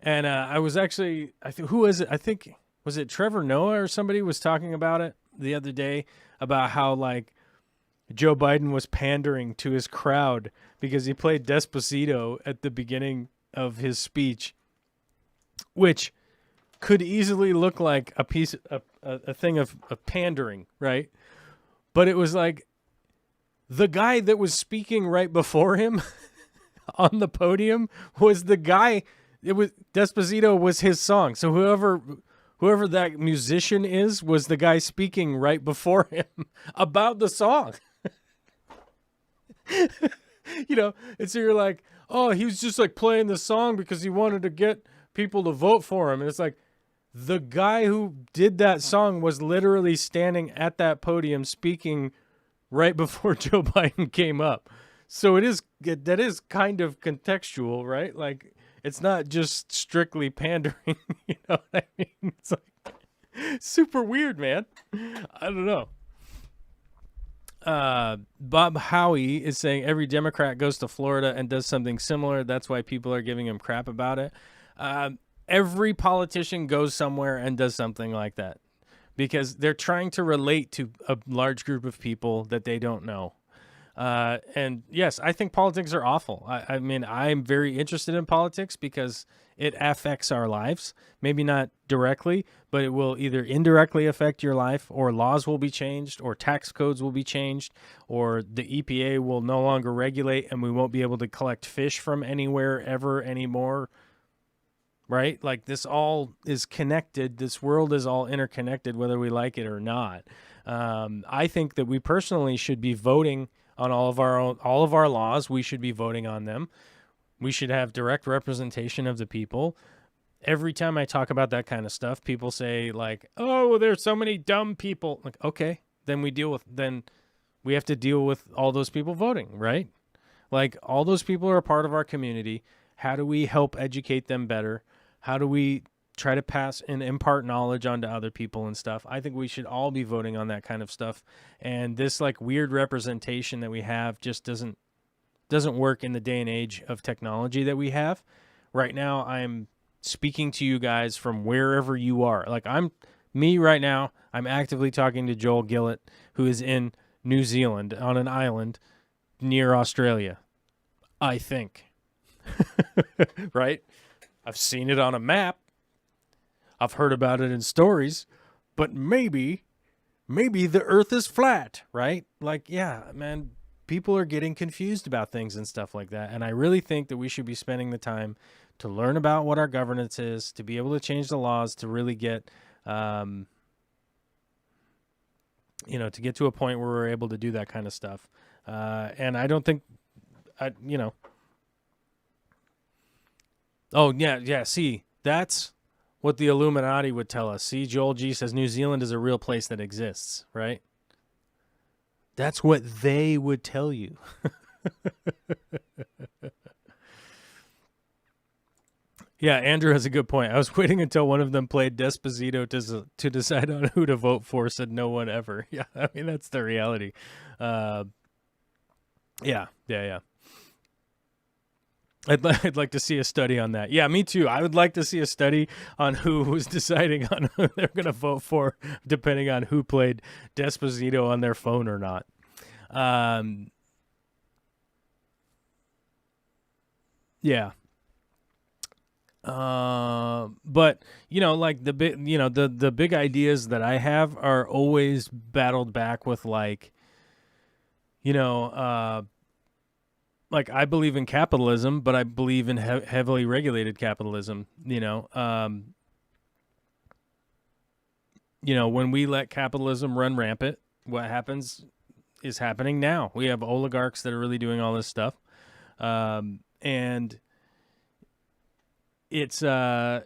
And I was actually, who is it? I think, was it Trevor Noah or somebody was talking about it the other day about how like Joe Biden was pandering to his crowd because he played Despacito at the beginning of his speech, which could easily look like a thing of pandering, right? But it was like the guy that was speaking right before him on the podium was the guy. It was Despacito was his song. So whoever that musician was the guy speaking right before him about the song. And so you're like, oh, he was just like playing the song because he wanted to get people to vote for him. And it's like the guy who did that song was literally standing at that podium speaking right before Joe Biden came up. So that is kind of contextual, right? Like it's not just strictly pandering. You know what I mean? It's like super weird, man. I don't know. Bob Howie is saying every Democrat goes to Florida and does something similar. That's why people are giving him crap about it. Every politician goes somewhere and does something like that because they're trying to relate to a large group of people that they don't know. And yes, I think politics are awful. I mean, I'm very interested in politics because it affects our lives. Maybe not directly, but it will either indirectly affect your life, or laws will be changed, or tax codes will be changed, or the EPA will no longer regulate and we won't be able to collect fish from anywhere ever anymore. Right? Like this all is connected. This world is all interconnected, whether we like it or not. I think that we personally should be voting on all of our laws. We should be voting on them. We should have direct representation of the people. Every time I talk about that kind of stuff, people say like, "Oh, there's so many dumb people." Like, okay, then we have to deal with all those people voting, right? Like, all those people are a part of our community. How do we help educate them better? How do we try to pass and impart knowledge onto other people and stuff? I think we should all be voting on that kind of stuff. And this like weird representation that we have just doesn't work in the day and age of technology that we have. Right now, I'm speaking to you guys from wherever you are. Like, right now, I'm actively talking to Joel Gillett, who is in New Zealand on an island near Australia, I think. Right? I've seen it on a map. I've heard about it in stories, but maybe the earth is flat, right? Like, yeah, man, people are getting confused about things and stuff like that. And I really think that we should be spending the time to learn about what our governance is, to be able to change the laws, to really get, to get to a point where we're able to do that kind of stuff. And I don't think, oh, yeah, see, that's what the Illuminati would tell us. See, Joel G says New Zealand is a real place that exists, right? That's what they would tell you. Yeah, Andrew has a good point. I was waiting until one of them played Despacito to decide on who to vote for, said no one ever. Yeah, I mean, that's the reality. Yeah. I'd like to see a study on that. Yeah, me too. I would like to see a study on who was deciding on who they're going to vote for, depending on who played Despacito on their phone or not. Yeah. But like the big ideas that I have are always battled back with like like I believe in capitalism, but I believe in heavily regulated capitalism. When we let capitalism run rampant, what happens is happening now. We have oligarchs that are really doing all this stuff, and it's a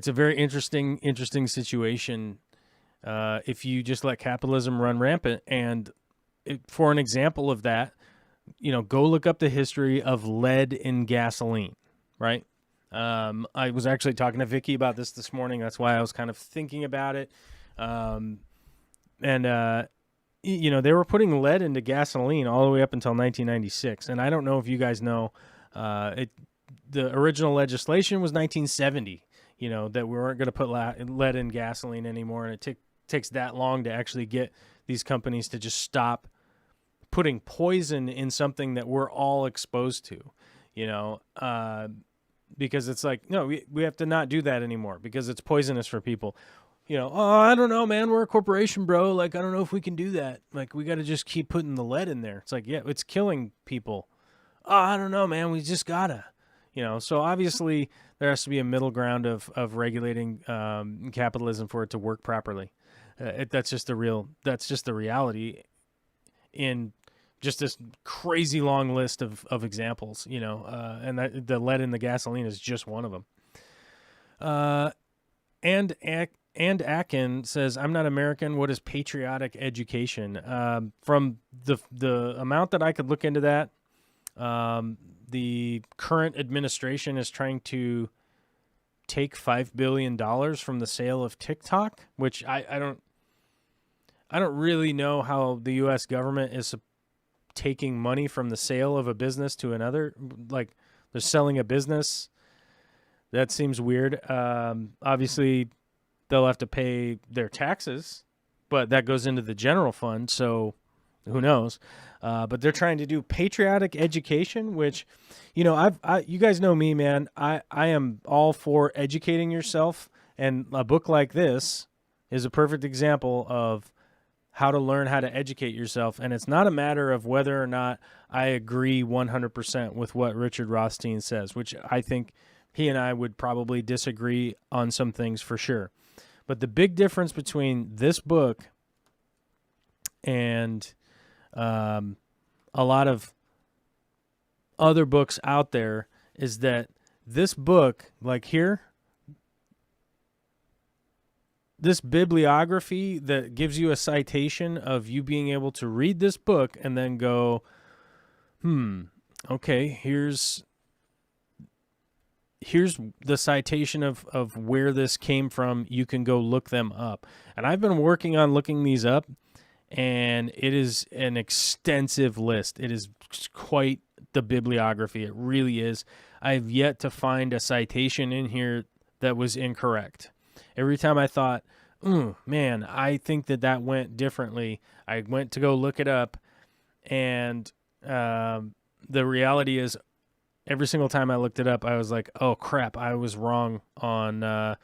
very interesting situation if you just let capitalism run rampant. And for an example of that, go look up the history of lead in gasoline, right? I was actually talking to Vicky about this morning. That's why I was kind of thinking about it. They were putting lead into gasoline all the way up until 1996. And I don't know if you guys know, the original legislation was 1970, that we weren't going to put lead in gasoline anymore. And it takes that long to actually get these companies to just stop putting poison in something that we're all exposed to, because it's like, no, we have to not do that anymore because it's poisonous for people. Oh, I don't know, man, we're a corporation, bro. Like, I don't know if we can do that. Like, we got to just keep putting the lead in there. It's like, yeah, it's killing people. Oh, I don't know, man. We just gotta, so obviously there has to be a middle ground of regulating capitalism for it to work properly. That's just the reality in just this crazy long list of examples, and the lead in the gasoline is just one of them. And Akin says, I'm not American. What is patriotic education? From the amount that I could look into that, the current administration is trying to take $5 billion from the sale of TikTok, which I don't really know how the U.S. government is taking money from the sale of a business to another. Like, they're selling a business. That seems weird. Obviously, they'll have to pay their taxes, but that goes into the general fund, so who knows? But they're trying to do patriotic education, which, you guys know me, man. I am all for educating yourself, and a book like this is a perfect example of how to learn how to educate yourself. And it's not a matter of whether or not I agree 100% with what Richard Rothstein says, which I think he and I would probably disagree on some things for sure. But the big difference between this book and a a lot of other books out there is that this book, like here, this bibliography that gives you a citation of you being able to read this book and then go, okay, here's the citation of where this came from. You can go look them up. And I've been working on looking these up, and it is an extensive list. It is quite the bibliography. It really is. I've yet to find a citation in here that was incorrect. Every time I thought, man, I think that went differently, I went to go look it up, and the reality is every single time I looked it up, I was like, oh, crap, I was wrong on,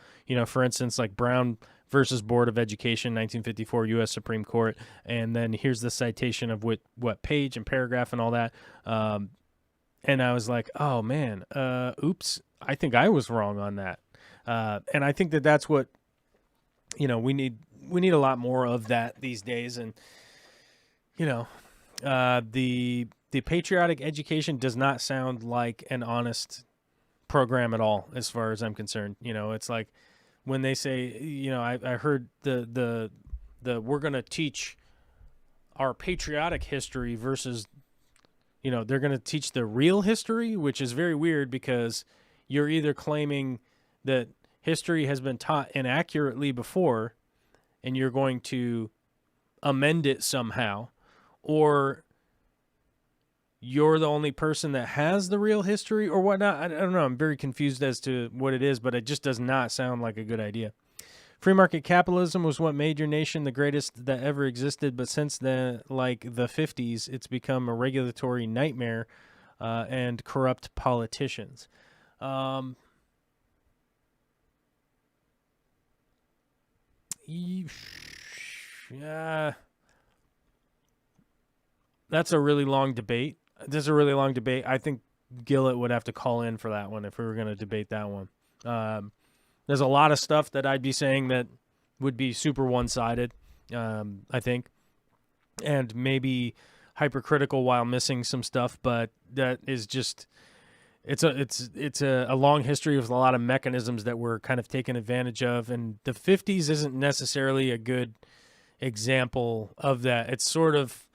for instance, like Brown versus Board of Education, 1954 U.S. Supreme Court, and then here's the citation of what page and paragraph and all that. And I was like, oh, man, oops, I think I was wrong on that. And I think that's what, we need a lot more of that these days. And, the patriotic education does not sound like an honest program at all, as far as I'm concerned. It's like when they say, I heard the we're going to teach our patriotic history versus, they're going to teach the real history, which is very weird because you're either claiming that history has been taught inaccurately before and you're going to amend it somehow, or you're the only person that has the real history or whatnot. I don't know. I'm very confused as to what it is, but it just does not sound like a good idea. Free market capitalism was what made your nation the greatest that ever existed, but since the 50s, it's become a regulatory nightmare and corrupt politicians. Yeah, that's a really long debate. This is a really long debate. I think Gillett would have to call in for that one if we were going to debate that one. There's a lot of stuff that I'd be saying that would be super one-sided, I think, and maybe hypercritical while missing some stuff, but that is just it's a long history with a lot of mechanisms that were kind of taken advantage of, and the 50s isn't necessarily a good example of that. It's sort of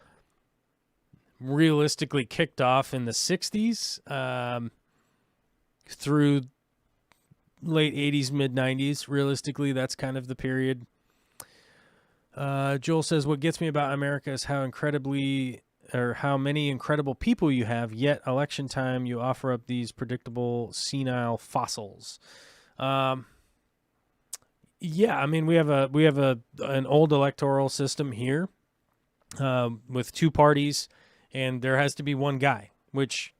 realistically kicked off in the 60s through late 80s, mid 90s. Realistically, that's kind of the period. Joel says, what gets me about America is how many incredible people you have, yet election time you offer up these predictable senile fossils. Yeah, I mean, we have an old electoral system here with two parties, and there has to be one guy, which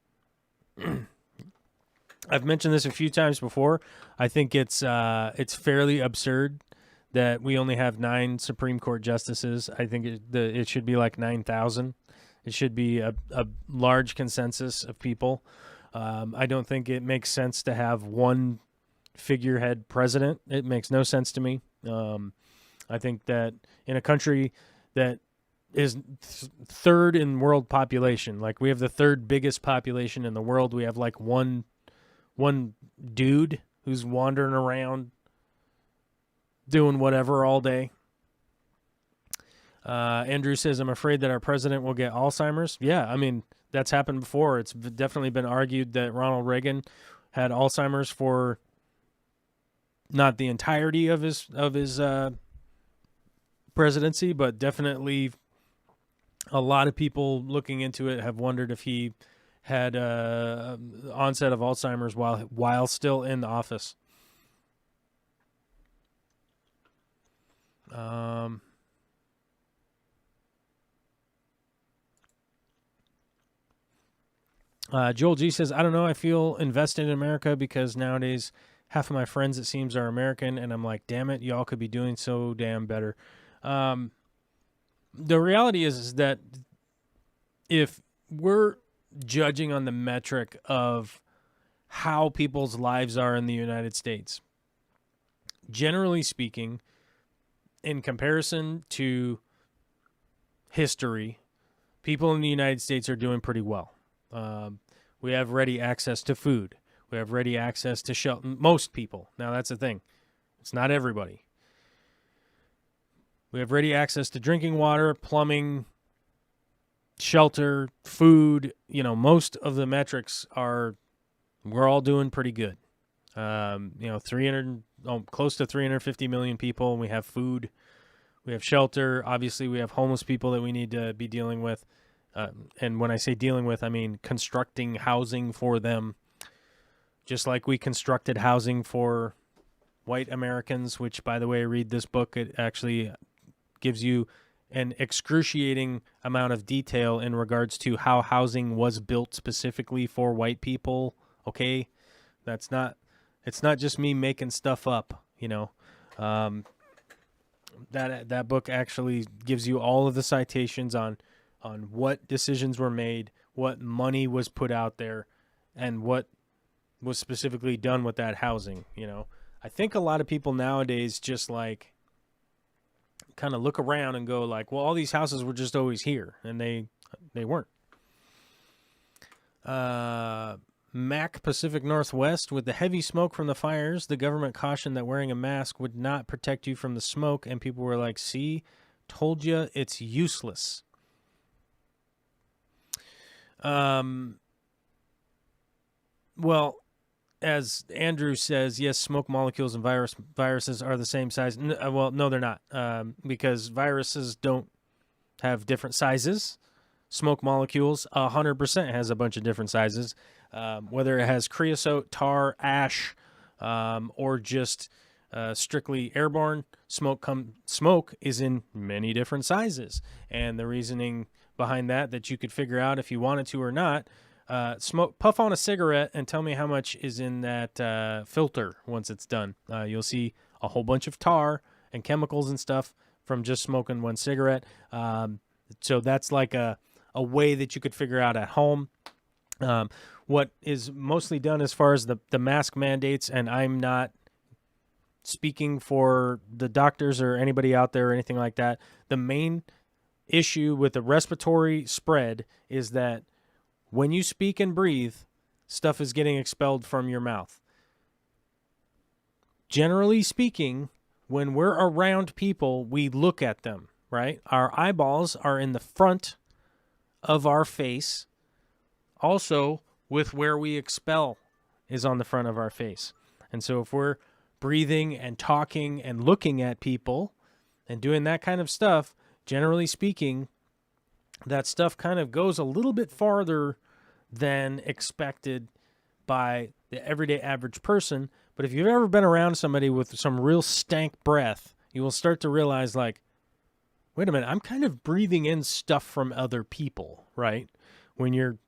I've mentioned this a few times before. I think it's fairly absurd that we only have 9 Supreme Court justices. I think it should be like 9,000. It should be a large consensus of people. I don't think it makes sense to have one figurehead president. It makes no sense to me. I think that in a country that is third in world population, like we have the third biggest population in the world, we have like one dude who's wandering around doing whatever all day. Andrew says, I'm afraid that our president will get Alzheimer's. Yeah, I mean, that's happened before. It's definitely been argued that Ronald Reagan had Alzheimer's for not the entirety of his presidency, but definitely a lot of people looking into it have wondered if he had onset of Alzheimer's while still in the office. Joel G says, I don't know, I feel invested in America because nowadays half of my friends, it seems, are American, and I'm like, damn it, y'all could be doing so damn better. The reality is that if we're judging on the metric of how people's lives are in the United States, generally speaking, in comparison to history, people in the United States are doing pretty well. We have ready access to food. We have ready access to shelter. Most people. Now, that's the thing. It's not everybody. We have ready access to drinking water, plumbing, shelter, food. Most of the metrics we're all doing pretty good. 300, close to 350 million people, and we have food. We have shelter. Obviously, we have homeless people that we need to be dealing with. And when I say dealing with, I mean constructing housing for them, just like we constructed housing for white Americans, which, by the way, read this book. It actually gives you an excruciating amount of detail in regards to how housing was built specifically for white people. Okay? It's not just me making stuff up, That book actually gives you all of the citations on what decisions were made, what money was put out there, and what was specifically done with that housing. I think a lot of people nowadays just like kind of look around and go like, well, all these houses were just always here, and they weren't. Mac Pacific Northwest, with the heavy smoke from the fires, the government cautioned that wearing a mask would not protect you from the smoke, and people were like, see, told you it's useless. Well, as Andrew says, yes, smoke molecules and viruses are the same size. No, they're not, because viruses don't have different sizes. Smoke molecules, 100% has a bunch of different sizes. Whether it has creosote, tar, ash, or just strictly airborne, smoke is in many different sizes. And the reasoning behind that you could figure out if you wanted to or not, puff on a cigarette and tell me how much is in that filter once it's done. You'll see a whole bunch of tar and chemicals and stuff from just smoking one cigarette. So that's like a way that you could figure out at home. What is mostly done as far as the mask mandates, and I'm not speaking for the doctors or anybody out there or anything like that. The main issue with the respiratory spread is that when you speak and breathe, stuff is getting expelled from your mouth. Generally speaking, when we're around people, we look at them, right? Our eyeballs are in the front of our face. Also, with where we expel is on the front of our face. And so if we're breathing and talking and looking at people and doing that kind of stuff, generally speaking, that stuff kind of goes a little bit farther than expected by the everyday average person. But if you've ever been around somebody with some real stank breath, you will start to realize, like, wait a minute, I'm kind of breathing in stuff from other people, right? When you're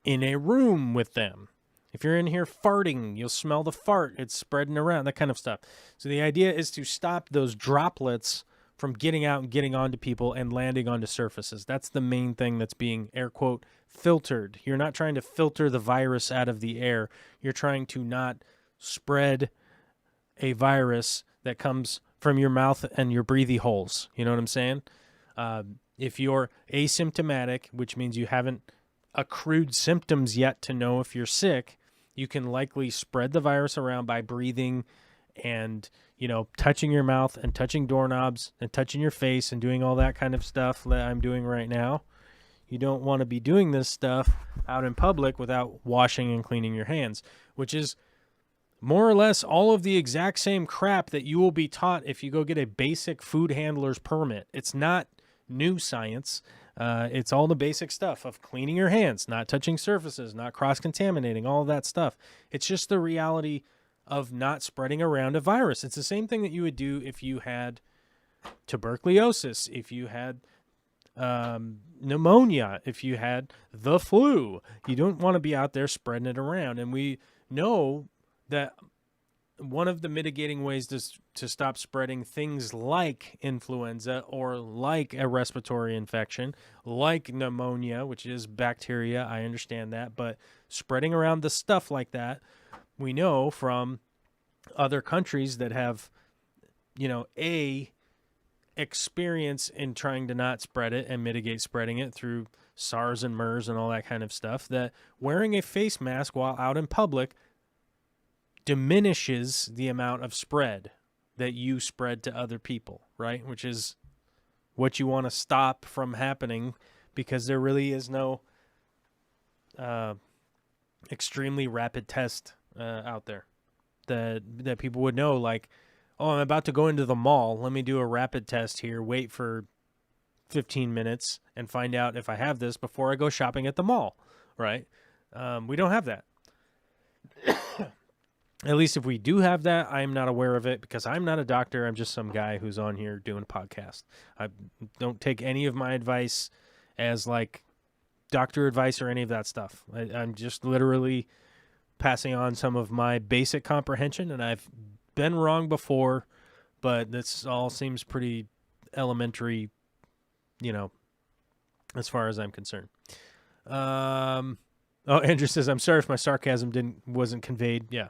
in a room with them. If you're in here farting, you'll smell the fart. It's spreading around, that kind of stuff. So the idea is to stop those droplets from getting out and getting onto people and landing onto surfaces. That's the main thing that's being, air quote, filtered. You're not trying to filter the virus out of the air. You're trying to not spread a virus that comes from your mouth and your breathy holes. You know what I'm saying? If you're asymptomatic, which means you haven't accrued symptoms yet to know if you're sick, you can likely spread the virus around by breathing and, touching your mouth and touching doorknobs and touching your face and doing all that kind of stuff that I'm doing right now. You don't want to be doing this stuff out in public without washing and cleaning your hands, which is more or less all of the exact same crap that you will be taught if you go get a basic food handler's permit. It's not new science. It's all the basic stuff of cleaning your hands, not touching surfaces, not cross-contaminating, all of that stuff. It's just the reality of not spreading around a virus. It's the same thing that you would do if you had tuberculosis, if you had pneumonia, if you had the flu. You don't want to be out there spreading it around. And we know that one of the mitigating ways to stop spreading things like influenza or like a respiratory infection, like pneumonia, which is bacteria, I understand that, but spreading around the stuff like that, we know from other countries that have, experience in trying to not spread it and mitigate spreading it through SARS and MERS and all that kind of stuff, that wearing a face mask while out in public diminishes the amount of spread that you spread to other people, right? Which is what you want to stop from happening, because there really is no extremely rapid test out there that people would know, like, oh, I'm about to go into the mall. Let me do a rapid test here. Wait for 15 minutes and find out if I have this before I go shopping at the mall, right? We don't have that. At least if we do have that, I'm not aware of it, because I'm not a doctor. I'm just some guy who's on here doing a podcast. I don't take any of my advice as like doctor advice or any of that stuff. I'm just literally passing on some of my basic comprehension, and I've been wrong before, but this all seems pretty elementary, as far as I'm concerned. Andrew says, I'm sorry if my sarcasm wasn't conveyed. Yeah.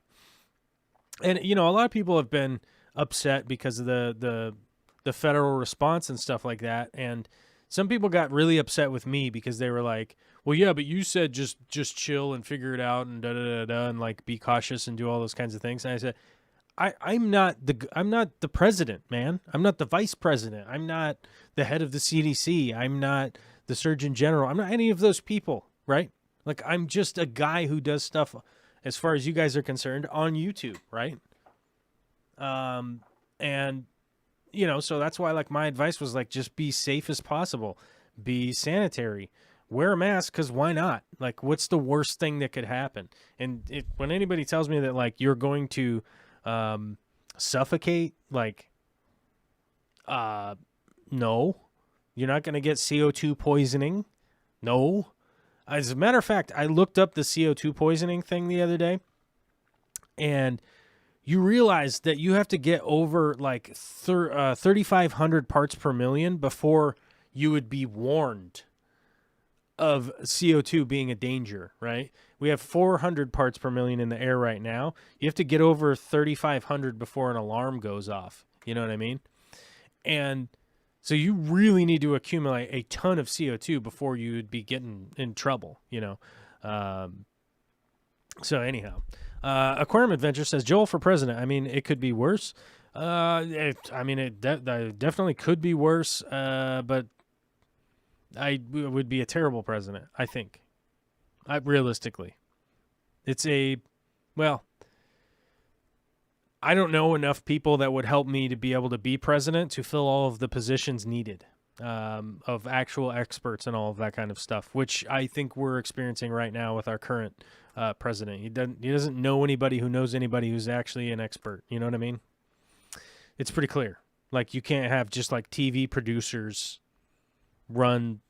And, a lot of people have been upset because of the federal response and stuff like that. And some people got really upset with me because they were like, well, yeah, but you said just chill and figure it out and da-da-da-da and like be cautious and do all those kinds of things. And I said, I'm not the president, man. I'm not the vice president. I'm not the head of the CDC. I'm not the Surgeon General. I'm not any of those people, right? Like, I'm just a guy who does stuff, as far as you guys are concerned, on YouTube, right? And, so that's why, like, my advice was, like, just be safe as possible. Be sanitary. Wear a mask, because why not? Like, what's the worst thing that could happen? And when anybody tells me that, like, you're going to suffocate, like, no. You're not going to get CO2 poisoning. No. As a matter of fact, I looked up the CO2 poisoning thing the other day, and you realize that you have to get over like 3,500 parts per million before you would be warned of CO2 being a danger, right? We have 400 parts per million in the air right now. You have to get over 3,500 before an alarm goes off. You know what I mean? And so you really need to accumulate a ton of CO2 before you would be getting in trouble, So anyhow, Aquarium Adventure says, Joel for president. I mean, it could be worse. It definitely could be worse, but I would be a terrible president, I think. Realistically. I don't know enough people that would help me to be able to be president to fill all of the positions needed, of actual experts and all of that kind of stuff, which I think we're experiencing right now with our current president. He doesn't know anybody who knows anybody who's actually an expert. You know what I mean? It's pretty clear. Like, you can't have just like TV producers run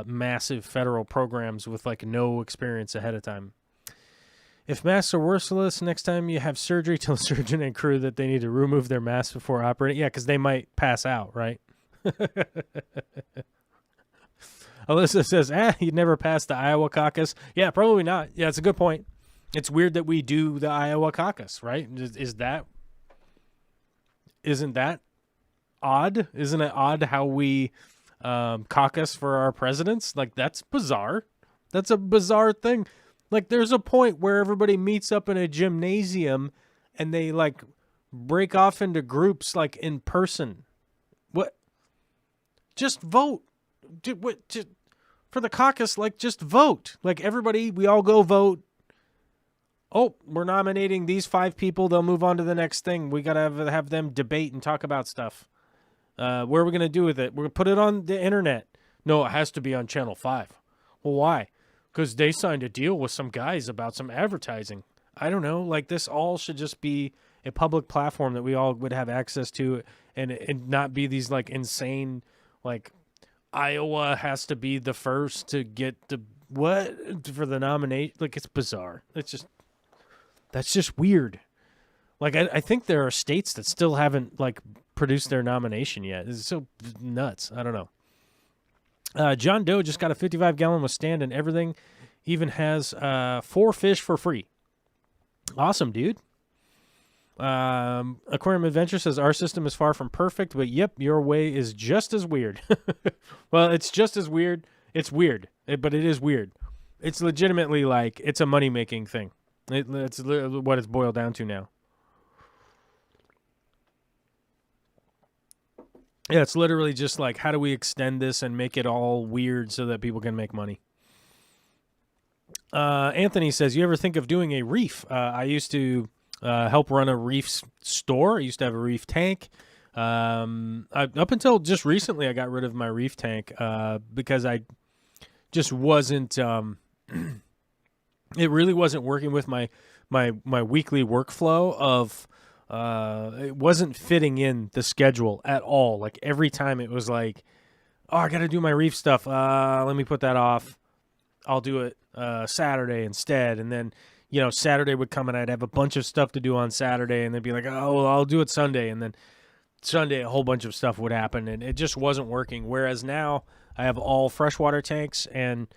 massive federal programs with like no experience ahead of time. If masks are worthless, next time you have surgery, tell the surgeon and crew that they need to remove their masks before operating. Yeah, because they might pass out, right? Alyssa says, you'd never pass the Iowa caucus. Yeah, probably not. Yeah, it's a good point. It's weird that we do the Iowa caucus, right? Isn't that odd? Isn't it odd how we caucus for our presidents? Like, that's bizarre. That's a bizarre thing. Like, there's a point where everybody meets up in a gymnasium and they, like, break off into groups, like, in person. What? Just vote. For the caucus, like, just vote. Like, everybody, we all go vote. Oh, we're nominating these 5 people. They'll move on to the next thing. We got to have them debate and talk about stuff. Where are we going to do with it? We're going to put it on the internet. No, it has to be on Channel 5. Well, why? Because they signed a deal with some guys about some advertising. I don't know. Like, this all should just be a public platform that we all would have access to, and not be these, like, insane, like, Iowa has to be the first to get the what for the nomination. Like, it's bizarre. That's just weird. Like, I think there are states that still haven't, like, produced their nomination yet. It's so nuts. I don't know. John Doe just got a 55-gallon with stand and everything. Even has 4 fish for free. Awesome, dude. Aquarium Adventure says, our system is far from perfect, but yep, your way is just as weird. Well, it's just as weird. It's weird, but it is weird. It's legitimately like it's a money-making thing. It's what it's boiled down to now. Yeah, it's literally just like, how do we extend this and make it all weird so that people can make money? Anthony says, you ever think of doing a reef? I used to help run a reef store. I used to have a reef tank. Up until just recently, I got rid of my reef tank because I just wasn't. It really wasn't working with my weekly workflow of. It wasn't fitting in the schedule at all. Like every time, it was like, oh, I got to do my reef stuff. Let me put that off. I'll do it Saturday instead, and then. Saturday would come and I'd have a bunch of stuff to do on Saturday, and they'd be like, oh, well, I'll do it Sunday. And then Sunday, a whole bunch of stuff would happen, and it just wasn't working. Whereas now I have all freshwater tanks, and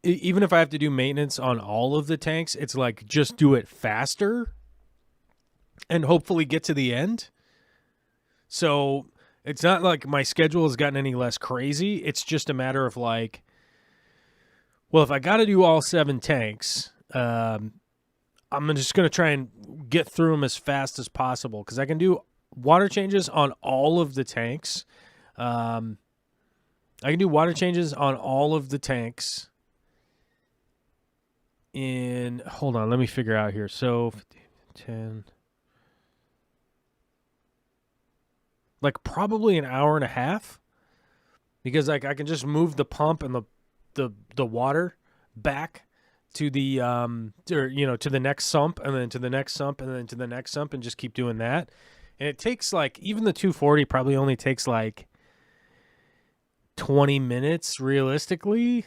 even if I have to do maintenance on all of the tanks, it's like just do it faster and hopefully get to the end. So it's not like my schedule has gotten any less crazy. It's just a matter of like, well, if I got to do all 7 tanks, I'm just going to try and get through them as fast as possible because I can do water changes on all of the tanks. I can do water changes on all of the tanks hold on, let me figure out here. So 10, like probably an hour and a half because like I can just move the pump and the water back to the to the next sump and then to the next sump and then to the next sump and just keep doing that. And it takes like, even the 240 probably only takes like 20 minutes realistically,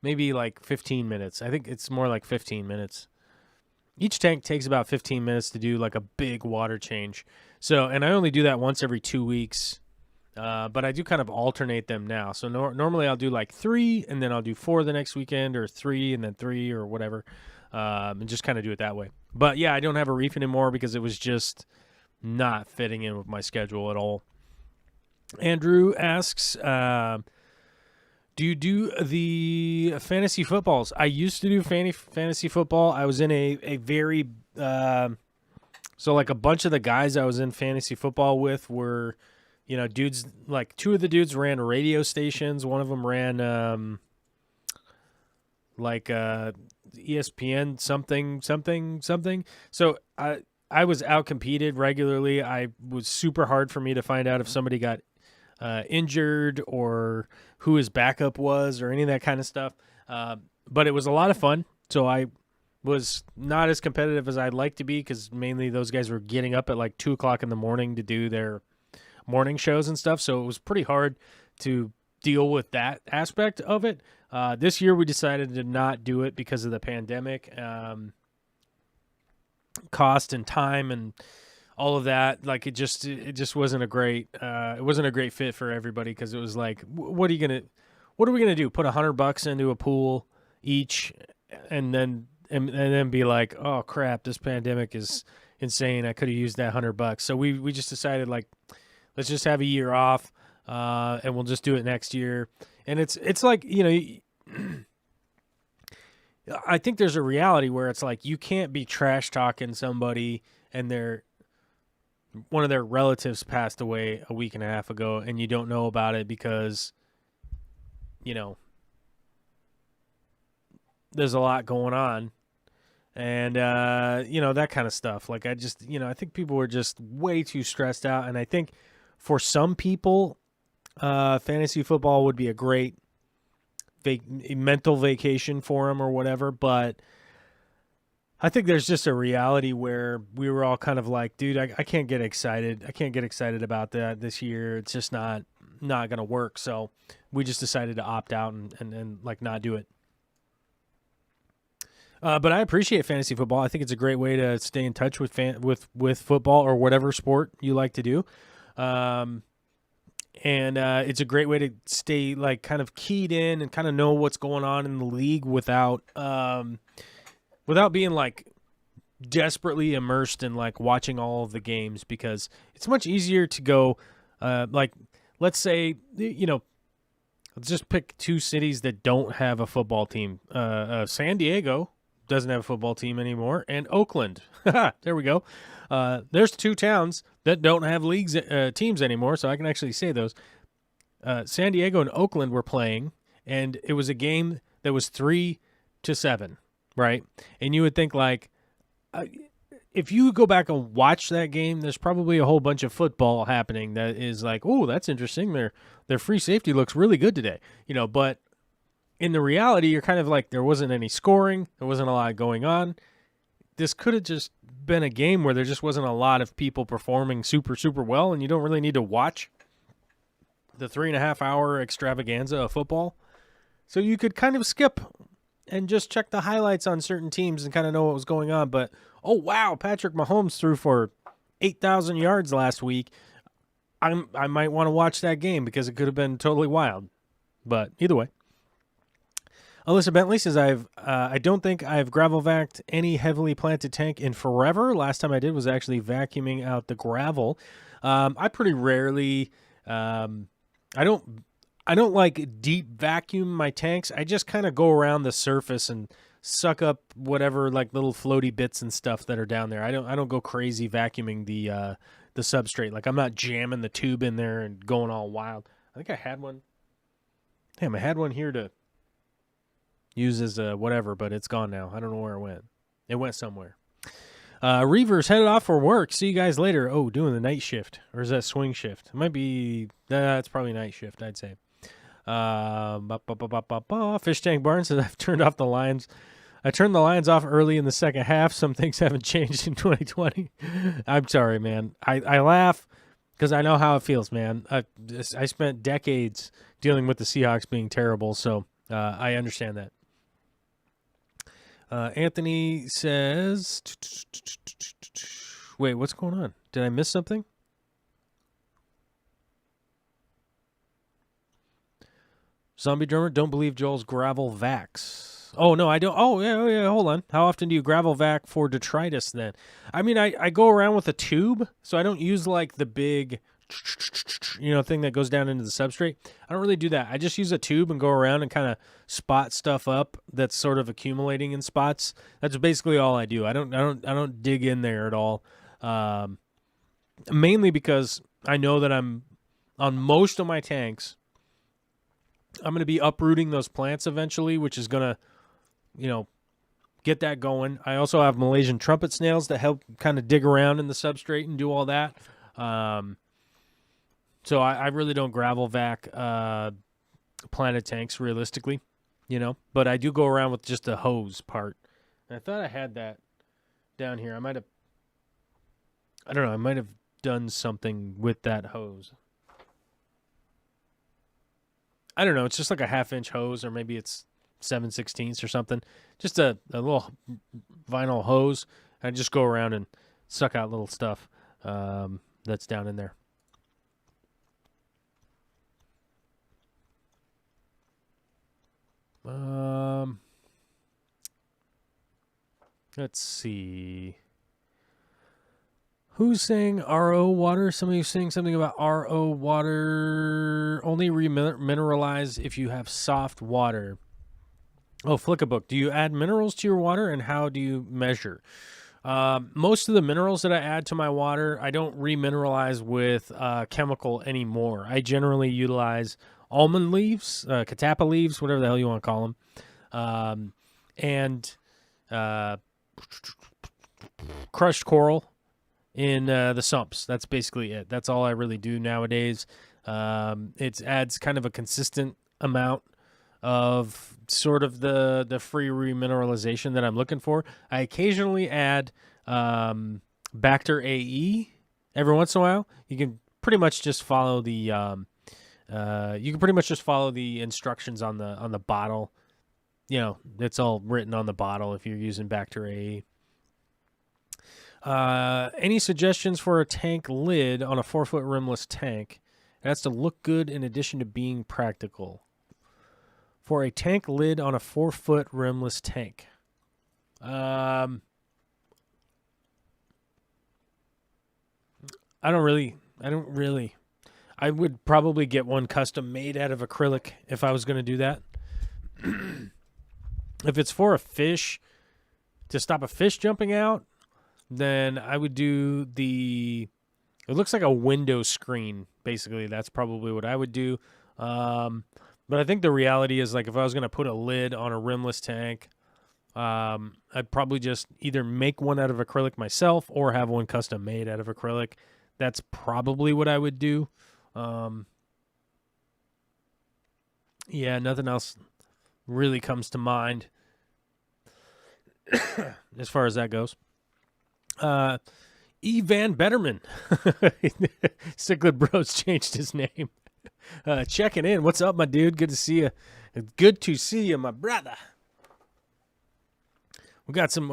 maybe like 15 minutes. I think it's more like 15 minutes. Each tank takes about 15 minutes to do like a big water change. So, and I only do that once every 2 weeks. But I do kind of alternate them now. So normally I'll do like 3 and then I'll do 4 the next weekend, or 3 and then 3 or whatever, and just kind of do it that way. But yeah, I don't have a reef anymore because it was just not fitting in with my schedule at all. Andrew asks, do you do the fantasy footballs? I used to do fantasy football. I was in a very so like a bunch of the guys I was in fantasy football with were, dudes, like 2 of the dudes ran radio stations. One of them ran ESPN something. So I was out-competed regularly. I was super hard for me to find out if somebody got injured or who his backup was or any of that kind of stuff. But it was a lot of fun. So I was not as competitive as I'd like to be because mainly those guys were getting up at like 2 o'clock in the morning to do their morning shows and stuff, so it was pretty hard to deal with that aspect of it. This year we decided to not do it because of the pandemic, cost and time and all of that. Like it just wasn't a great fit for everybody because it was like, what are we gonna do? Put $100 into a pool each, and then be like, oh crap, this pandemic is insane. I could have used that $100. So we just decided like, let's just have a year off, and we'll just do it next year. And it's like, I think there's a reality where it's like you can't be trash talking somebody and one of their relatives passed away a week and a half ago and you don't know about it because, there's a lot going on. And, that kind of stuff. Like I just, I think people were just way too stressed out. And I think for some people, fantasy football would be a great mental vacation for them or whatever. But I think there's just a reality where we were all kind of like, dude, I can't get excited. I can't get excited about that this year. It's just not going to work. So we just decided to opt out and like not do it. But I appreciate fantasy football. I think it's a great way to stay in touch with football or whatever sport you like to do. And it's a great way to stay like kind of keyed in and kind of know what's going on in the league without being like desperately immersed in like watching all of the games, because it's much easier to go like, let's say let's just pick two cities that don't have a football team. San Diego doesn't have a football team anymore, and Oakland. There we go. There's two towns that don't have teams anymore, so I can actually say those. San Diego and Oakland were playing, and it was a game that was 3-7, right? And you would think, like, if you go back and watch that game, there's probably a whole bunch of football happening that is like, oh, that's interesting. Their free safety looks really good today, But in the reality, you're kind of like, there wasn't any scoring, there wasn't a lot going on. This could have just been a game where there just wasn't a lot of people performing super, super well, and you don't really need to watch the 3.5-hour extravaganza of football. So you could kind of skip and just check the highlights on certain teams and kind of know what was going on. But, oh, wow, Patrick Mahomes threw for 8,000 yards last week. I might want to watch that game because it could have been totally wild. But either way. Alyssa Bentley says, I don't think I've gravel vacked any heavily planted tank in forever. Last time I did was actually vacuuming out the gravel. I pretty rarely, I don't like deep vacuum my tanks. I just kind of go around the surface and suck up whatever like little floaty bits and stuff that are down there. I don't go crazy vacuuming the substrate. Like I'm not jamming the tube in there and going all wild. I think I had one. Damn, I had one here to use as whatever, but it's gone now. I don't know where it went. It went somewhere. Reavers headed off for work. See you guys later. Oh, doing the night shift. Or is that swing shift? It might be, it's probably night shift, I'd say. Fish Tank Barnes says, I've turned off the lines. I turned the lines off early in the second half. Some things haven't changed in 2020. I'm sorry, man. I laugh because I know how it feels, man. I spent decades dealing with the Seahawks being terrible, so I understand that. Anthony says, wait, what's going on? Did I miss something? Zombie Drummer, don't believe Joel's gravel vacs. Oh, no, I don't. Oh, yeah, hold on. How often do you gravel vac for detritus then? I mean, I go around with a tube, so I don't use like the big, thing that goes down into the substrate. I don't really do that. I just use a tube and go around and kind of spot stuff up that's sort of accumulating in spots. That's basically all I do. I don't dig in there at all. Mainly because I know that I'm on most of my tanks. I'm going to be uprooting those plants eventually, which is going to, get that going. I also have Malaysian trumpet snails that help kind of dig around in the substrate and do all that. So I really don't gravel vac planted tanks realistically, but I do go around with just the hose part. And I thought I had that down here. I might have done something with that hose. I don't know. It's just like a 1/2-inch hose, or maybe it's 7/16 or something. Just a little vinyl hose. I just go around and suck out little stuff that's down in there. Let's see. Who's saying RO water? Somebody's saying something about RO water only remineralize if you have soft water. Oh, Flickabook. Do you add minerals to your water, and how do you measure? Most of the minerals that I add to my water, I don't remineralize with chemical anymore. I generally utilize almond leaves, catappa leaves, whatever the hell you want to call them, and crushed coral in the sumps. That's basically it. That's all I really do nowadays. It adds kind of a consistent amount of sort of the free remineralization that I'm looking for. I occasionally add Bacter AE every once in a while. You can pretty much just follow the instructions on the bottle. It's all written on the bottle if you're using Bacter AE. Any suggestions for a tank lid on a 4-foot rimless tank? It has to look good in addition to being practical. For a tank lid on a 4-foot rimless tank. I don't really. I would probably get one custom made out of acrylic if I was going to do that. If it's for a fish, to stop a fish jumping out, then I would do it looks like a window screen, basically. That's probably what I would do. But I think the reality is, like, if I was going to put a lid on a rimless tank, I'd probably just either make one out of acrylic myself or have one custom made out of acrylic. That's probably what I would do. Yeah, nothing else really comes to mind as far as that goes. E. Van Betterman. Cichlid Bros changed his name. Checking in. What's up, my dude? Good to see you. Good to see you, my brother. We got some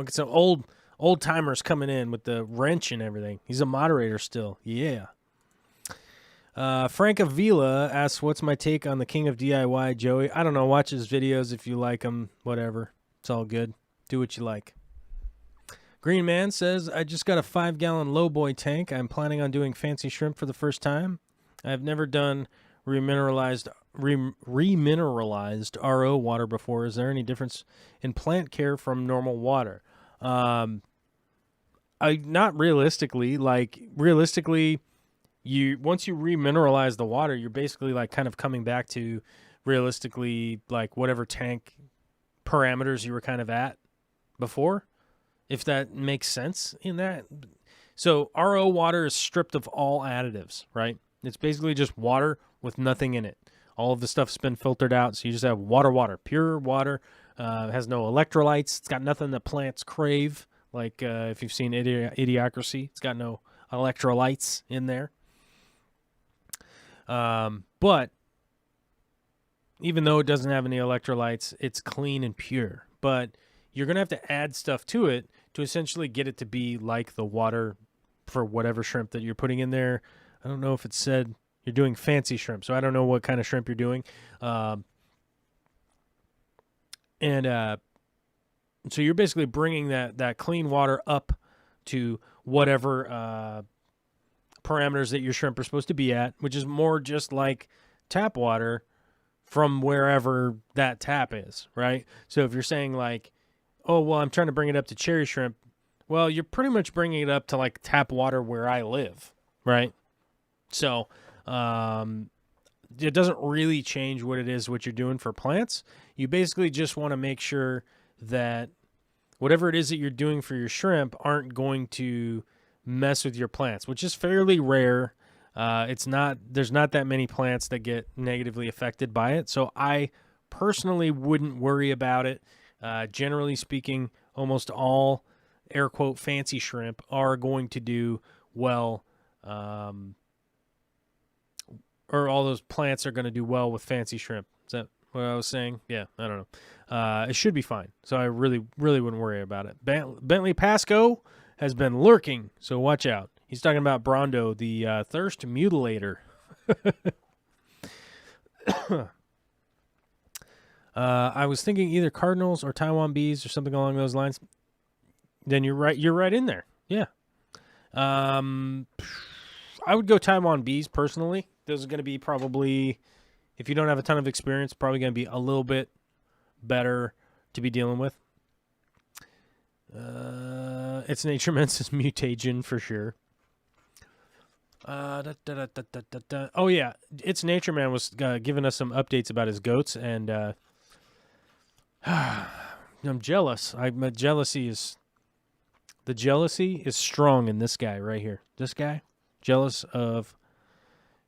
old timers coming in with the wrench and everything. He's a moderator still. Yeah. Frank Avila asks, what's my take on the king of DIY, Joey? I don't know. Watch his videos if you like them. Whatever. It's all good. Do what you like. Green Man says, I just got a 5-gallon lowboy tank. I'm planning on doing fancy shrimp for the first time. I've never done remineralized RO water before. Is there any difference in plant care from normal water? Not realistically. Like, realistically, once you remineralize the water, you're basically like kind of coming back to realistically like whatever tank parameters you were kind of at before, if that makes sense in that. So RO water is stripped of all additives, right? It's basically just water with nothing in it. All of the stuff's been filtered out, so you just have water, pure water. It has no electrolytes. It's got nothing that plants crave, like if you've seen Idiocracy. It's got no electrolytes in there. But even though it doesn't have any electrolytes, it's clean and pure. But you're going to have to add stuff to it to essentially get it to be like the water for whatever shrimp that you're putting in there. I don't know if it said you're doing fancy shrimp, so I don't know what kind of shrimp you're doing. So you're basically bringing that clean water up to whatever parameters that your shrimp are supposed to be at, which is more just like tap water from wherever that tap is, right? So if you're saying like, oh, well, I'm trying to bring it up to cherry shrimp, well, you're pretty much bringing it up to like tap water where I live, right? So it doesn't really change what you're doing for plants. You basically just want to make sure that whatever it is that you're doing for your shrimp aren't going to mess with your plants, which is fairly rare. There's not that many plants that get negatively affected by it. So I personally wouldn't worry about it. Generally speaking, almost all air quote fancy shrimp are going to do well, or all those plants are going to do well with fancy shrimp. Is that what I was saying? Yeah, I don't know. It should be fine. So I really, really wouldn't worry about it. Bentley Pasco has been lurking, so watch out. He's talking about Brondo, the thirst mutilator. I was thinking either Cardinals or Taiwan bees or something along those lines. Then you're right. You're right in there. Yeah. I would go Taiwan bees personally. Those are going to be probably, if you don't have a ton of experience, probably going to be a little bit better to be dealing with. It's Nature Men's mutagen for sure. Oh yeah, It's Nature Man was giving us some updates about his goats, and I'm jealous. The jealousy is strong in this guy right here. This guy, jealous of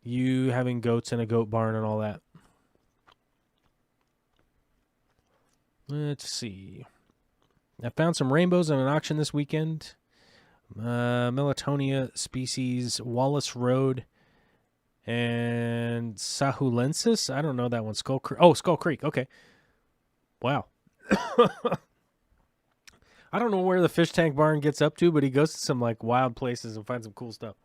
you having goats in a goat barn and all that. Let's see. I found some rainbows on an auction this weekend. Melatonia species, Wallace Road, and Sahulensis. I don't know that one. Skull Creek. Okay. Wow. I don't know where the fish tank barn gets up to, but he goes to some like wild places and finds some cool stuff.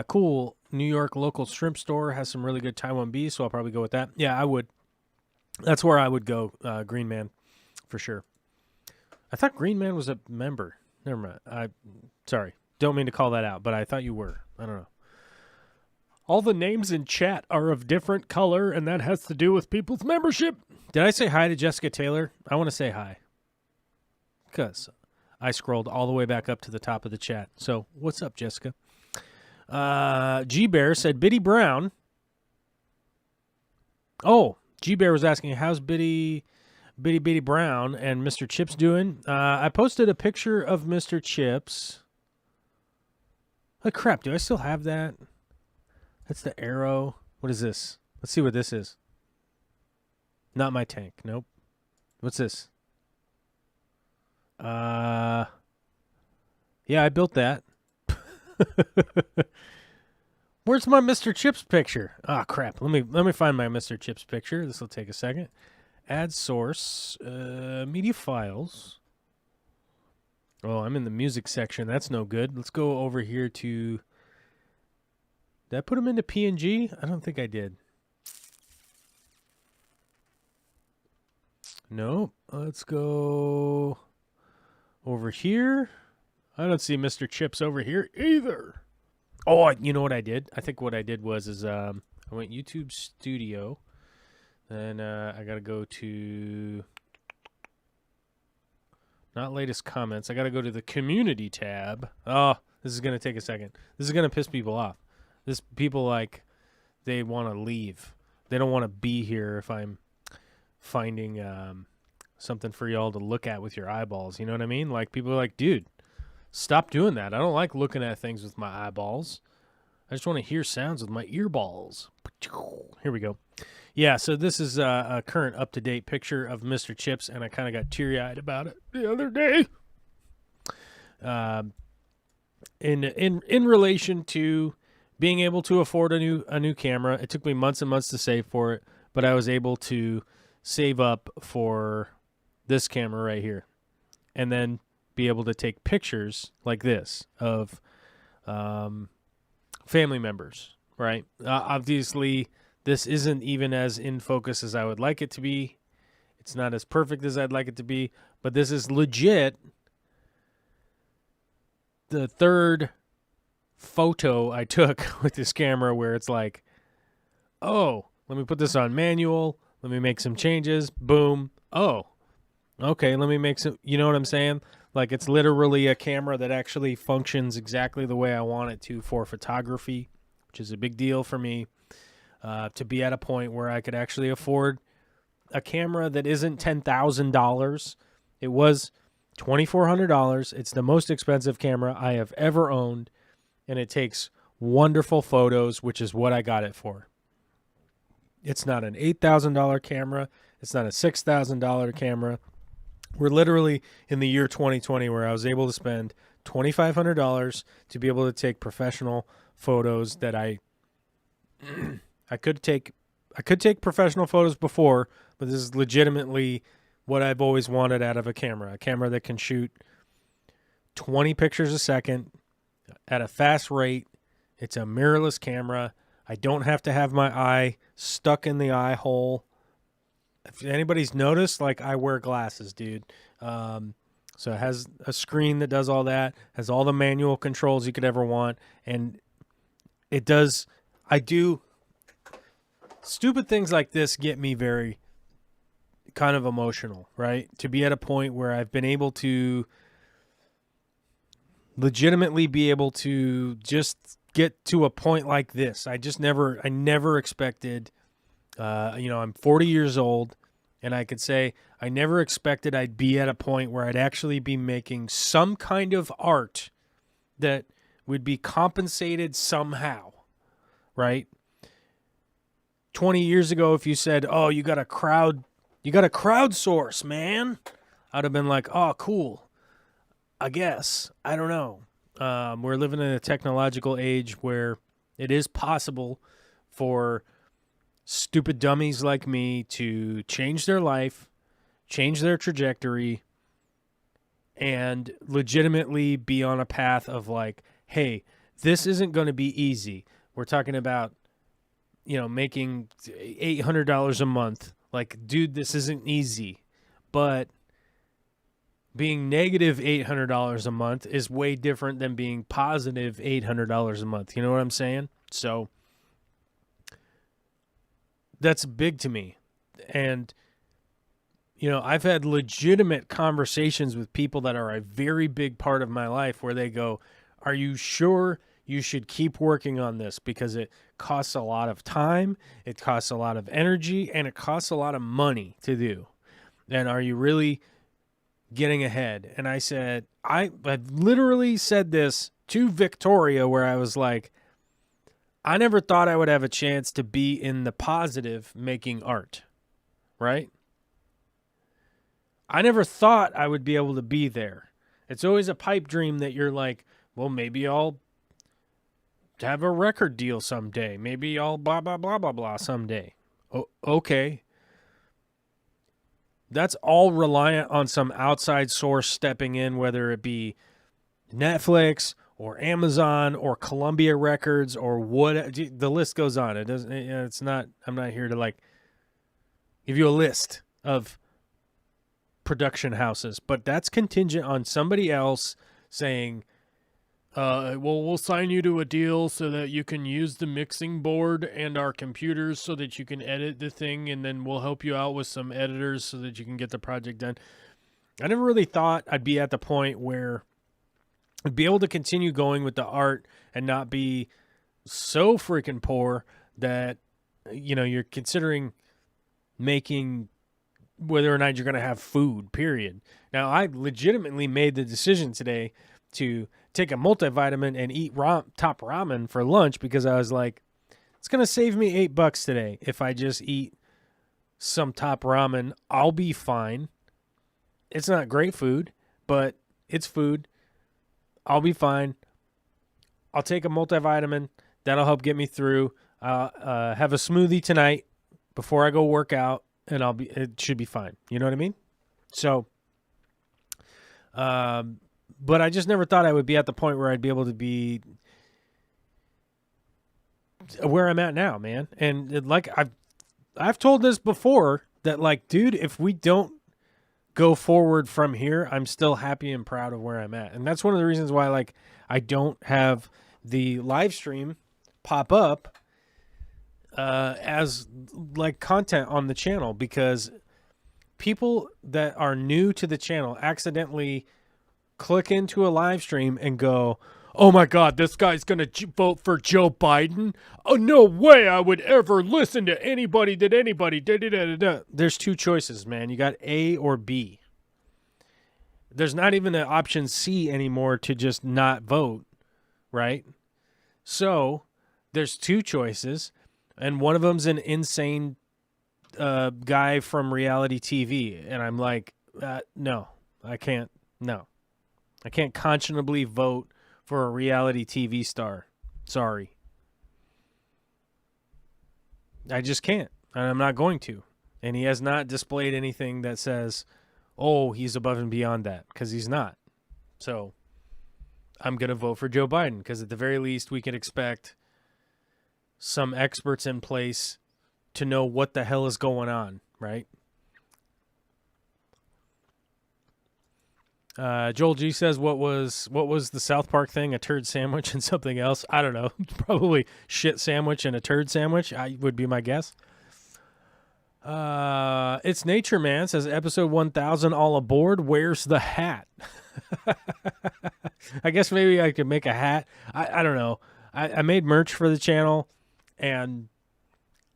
Cool. New York local shrimp store has some really good Taiwan bees, so I'll probably go with that. Yeah, I would. That's where I would go, Green Man, for sure. I thought Green Man was a member. Never mind. Sorry. Don't mean to call that out, but I thought you were. I don't know. All the names in chat are of different color, and that has to do with people's membership. Did I say hi to Jessica Taylor? I want to say hi. Because I scrolled all the way back up to the top of the chat. So, what's up, Jessica? G-Bear said, Biddy Brown. Oh, G-Bear was asking, how's Biddy Brown and Mr. Chips doing? I posted a picture of Mr. Chips. Oh, crap, do I still have that? That's the arrow. What is this? Let's see what this is. Not my tank. Nope. What's this? Yeah, I built that. Where's my Mr. Chips picture? Ah, crap. Let me find my Mr. Chips picture. This will take a second. Add source. Media files. Oh, I'm in the music section. That's no good. Let's go over here to... Did I put them into PNG? I don't think I did. Nope. Let's go over here. I don't see Mr. Chips over here either. Oh, you know what I did? I think what I did was I went YouTube Studio. Then I got to go to... Not latest comments. I got to go to the community tab. Oh, this is going to take a second. This is going to piss people off. People, like, they want to leave. They don't want to be here if I'm finding something for y'all to look at with your eyeballs. You know what I mean? Like, people are like, dude, stop doing that. I don't like looking at things with my eyeballs. I just want to hear sounds with my earballs. Here we go. Yeah, so this is a current up-to-date picture of Mr. Chips, and I kind of got teary-eyed about it the other day. In relation to being able to afford a new camera, it took me months and months to save for it, but I was able to save up for this camera right here, and then be able to take pictures like this of family members, right? Obviously, this isn't even as in focus as I would like it to be. It's not as perfect as I'd like it to be, but this is legit the third photo I took with this camera where it's like, oh, let me put this on manual. Let me make some changes. Boom. Oh, okay, let me make some, you know what I'm saying? Like, it's literally a camera that actually functions exactly the way I want it to for photography, which is a big deal for me. To be at a point where I could actually afford a camera that isn't $10,000. It was $2,400. It's the most expensive camera I have ever owned, and it takes wonderful photos, which is what I got it for. It's not an $8,000 camera. It's not a $6,000 camera. We're literally in the year 2020 where I was able to spend $2,500 to be able to take professional photos that I could take professional photos before, but this is legitimately what I've always wanted out of a camera that can shoot 20 pictures a second at a fast rate. It's a mirrorless camera. I don't have to have my eye stuck in the eye hole. If anybody's noticed, like, I wear glasses, dude. So it has a screen that does all that, has all the manual controls you could ever want, and it does. I do. Stupid things like this get me very kind of emotional, right? To be at a point where I've been able to legitimately be able to just get to a point like this. I never expected, I'm 40 years old, and I could say I never expected I'd be at a point where I'd actually be making some kind of art that would be compensated somehow, right? 20 years ago, if you said, oh, you got a crowdsource, man, I'd have been like, oh, cool. I guess. I don't know. We're living in a technological age where it is possible for stupid dummies like me to change their life, change their trajectory, and legitimately be on a path of like, hey, this isn't going to be easy. We're talking about, making $800 a month. Like, dude, this isn't easy. But being negative $800 a month is way different than being positive $800 a month. You know what I'm saying? So that's big to me. And, you know, I've had legitimate conversations with people that are a very big part of my life where they go, are you sure you should keep working on this? Because it costs a lot of time, it costs a lot of energy, and it costs a lot of money to do. And are you really getting ahead? And I said, I've literally said this to Victoria where I was like, I never thought I would have a chance to be in the positive making art, right? I never thought I would be able to be there. It's always a pipe dream that you're like, well, maybe I'll have a record deal someday. Maybe I'll blah, blah, blah, blah, blah someday. Okay. That's all reliant on some outside source stepping in, whether it be Netflix or Amazon or Columbia Records or what. The list goes on. It doesn't. It's not. I'm not here to like give you a list of production houses, but that's contingent on somebody else saying, well, we'll sign you to a deal so that you can use the mixing board and our computers so that you can edit the thing, and then we'll help you out with some editors so that you can get the project done. I never really thought I'd be at the point where I'd be able to continue going with the art and not be so freaking poor that, you know, you're considering making whether or not you're going to have food, period. Now, I legitimately made the decision today to take a multivitamin and eat top ramen for lunch because I was like, it's going to save me $8 today. If I just eat some top ramen, I'll be fine. It's not great food, but it's food. I'll be fine. I'll take a multivitamin. That'll help get me through. Have a smoothie tonight before I go work out, and it should be fine. You know what I mean? So, but I just never thought I would be at the point where I'd be able to be where I'm at now, man. And like I've told this before that, like, dude, if we don't go forward from here, I'm still happy and proud of where I'm at. And that's one of the reasons why, like, I don't have the live stream pop up as like content on the channel, because people that are new to the channel accidentally click into a live stream and go, oh my God, this guy's going to vote for Joe Biden. Oh, no way I would ever listen to anybody that anybody da-da-da-da-da. There's two choices, man. You got A or B. There's not even an option C anymore to just not vote, right? So there's two choices, and one of them's an insane guy from reality TV. And I'm like, no, I can't. No, I can't conscionably vote for a reality TV star. Sorry. I just can't. And I'm not going to. And he has not displayed anything that says, oh, he's above and beyond that, because he's not. So I'm going to vote for Joe Biden, because at the very least we can expect some experts in place to know what the hell is going on, right? Joel G says, what was the South Park thing? A turd sandwich and something else? I don't know. Probably shit sandwich and a turd sandwich, would be my guess. It's Nature Man says, episode 1000 all aboard. Where's the hat? I guess maybe I could make a hat. I don't know. I made merch for the channel, and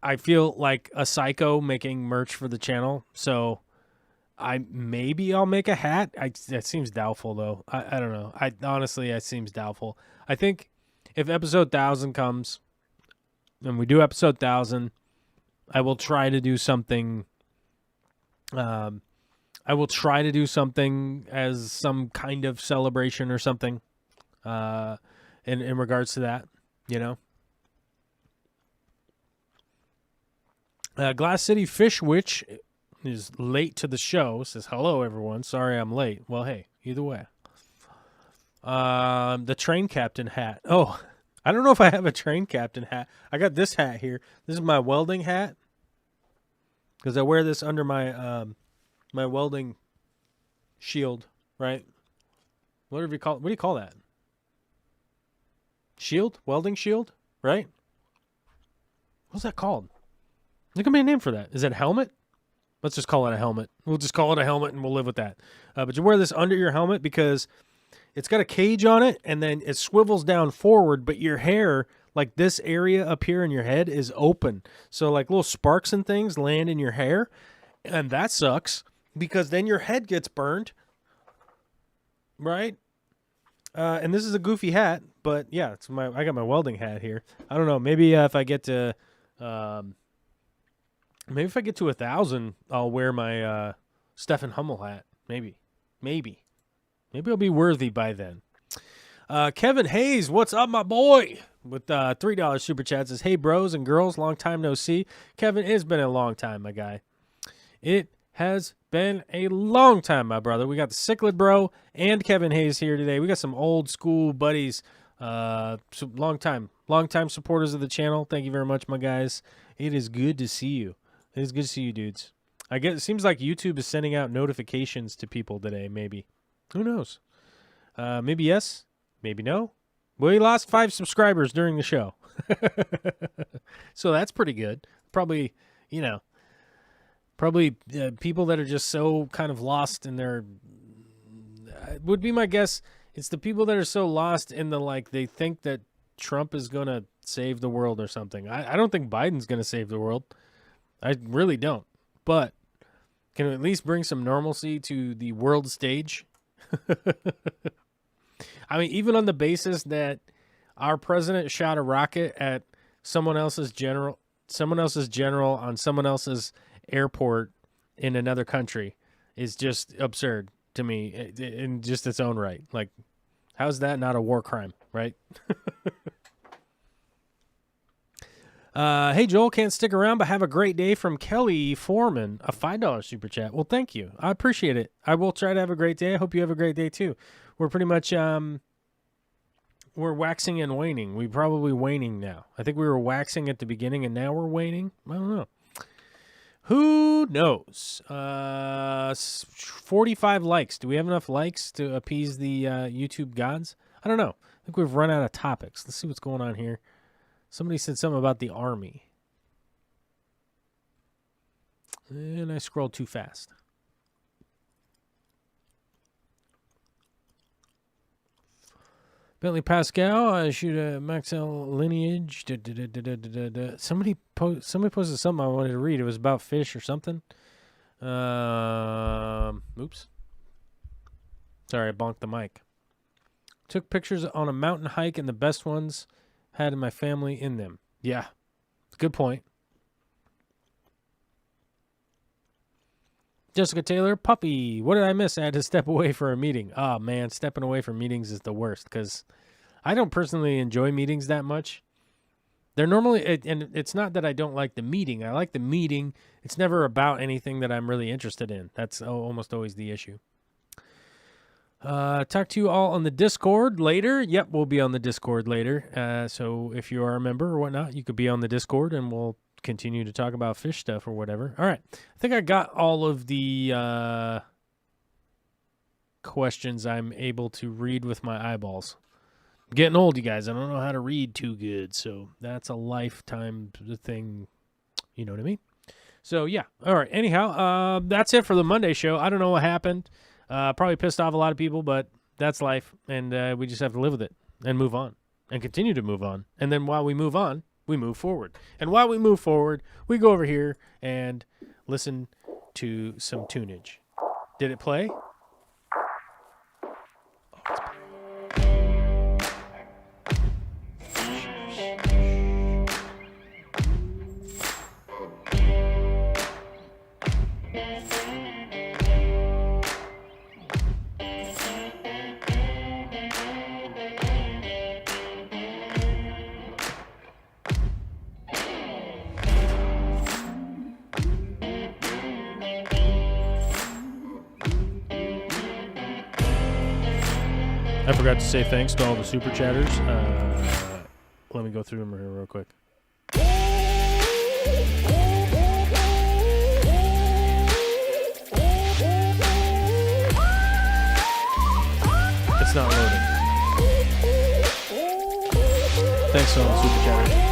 I feel like a psycho making merch for the channel. So maybe I'll make a hat. That seems doubtful, though. I don't know. Honestly, it seems doubtful. I think if episode 1000 comes and we do episode 1000, I will try to do something. I will try to do something as some kind of celebration or something in regards to that, you know. Glass City Fish Witch is late to the show. Says, hello, everyone. Sorry I'm late. Well, hey, either way. The train captain hat. Oh, I don't know if I have a train captain hat. I got this hat here. This is my welding hat, because I wear this under my my welding shield right? What do you call that? Shield? Welding shield? Right? What's that called? There could be a name for that. Is it a helmet? Let's just call it a helmet. We'll just call it a helmet and we'll live with that. But you wear this under your helmet because it's got a cage on it and then it swivels down forward, but your hair, like this area up here in your head, is open. So like little sparks and things land in your hair, and that sucks because then your head gets burned, right? And this is a goofy hat, but yeah, I got my welding hat here. I don't know. Maybe if I get to... maybe if I get to 1,000, I'll wear my Stefan Hummel hat. Maybe I'll be worthy by then. Kevin Hayes, what's up, my boy? With $3 super chat says, "Hey, bros and girls, long time no see." Kevin, it's been a long time, my guy. It has been a long time, my brother. We got the Cichlid Bro and Kevin Hayes here today. We got some old school buddies, long time supporters of the channel. Thank you very much, my guys. It is good to see you. It is good to see you, dudes. I guess it seems like YouTube is sending out notifications to people today, maybe. Who knows? Maybe yes, maybe no. We lost 5 subscribers during the show. So that's pretty good. Probably people that are just so kind of lost in their... would be my guess. It's the people that are so lost in the, like, they think that Trump is going to save the world or something. I don't think Biden's going to save the world. I really don't. But can we at least bring some normalcy to the world stage? I mean, even on the basis that our president shot a rocket at someone else's general on someone else's airport in another country is just absurd to me in just its own right. Like, how's that not a war crime, right? Hey, Joel, can't stick around, but have a great day from Kelly Foreman, a $5 super chat. Well, thank you. I appreciate it. I will try to have a great day. I hope you have a great day, too. We're pretty much, we're waxing and waning. We're probably waning now. I think we were waxing at the beginning, and now we're waning. I don't know. Who knows? 45 likes. Do we have enough likes to appease the YouTube gods? I don't know. I think we've run out of topics. Let's see what's going on here. Somebody said something about the army. And I scrolled too fast. Bentley Pascal, I shoot a Maxell lineage. Somebody posted something I wanted to read. It was about fish or something. Oops. Sorry, I bonked the mic. Took pictures on a mountain hike, and the best ones had my family in them. Yeah, good point. Jessica Taylor, puppy. What did I miss? I had to step away for a meeting. Oh, man, stepping away from meetings is the worst because I don't personally enjoy meetings that much. They're normally, and it's not that I don't like the meeting. I like the meeting. It's never about anything that I'm really interested in. That's almost always the issue. Talk to you all on the Discord later. Yep, we'll be on the Discord later. So if you are a member or whatnot, you could be on the Discord and we'll continue to talk about fish stuff or whatever. All right. I think I got all of the questions I'm able to read with my eyeballs. I'm getting old, you guys. I don't know how to read too good, so that's a lifetime thing. You know what I mean? So, yeah. All right. Anyhow, that's it for the Monday show. I don't know what happened. Probably pissed off a lot of people, but that's life, and we just have to live with it and move on and continue to move on. And then while we move on, we move forward. And while we move forward, we go over here and listen to some tunage. Did it play? Oh, it's playing. I forgot to say thanks to all the super chatters. Let me go through them here real quick. not loading. Thanks, Super Chatter.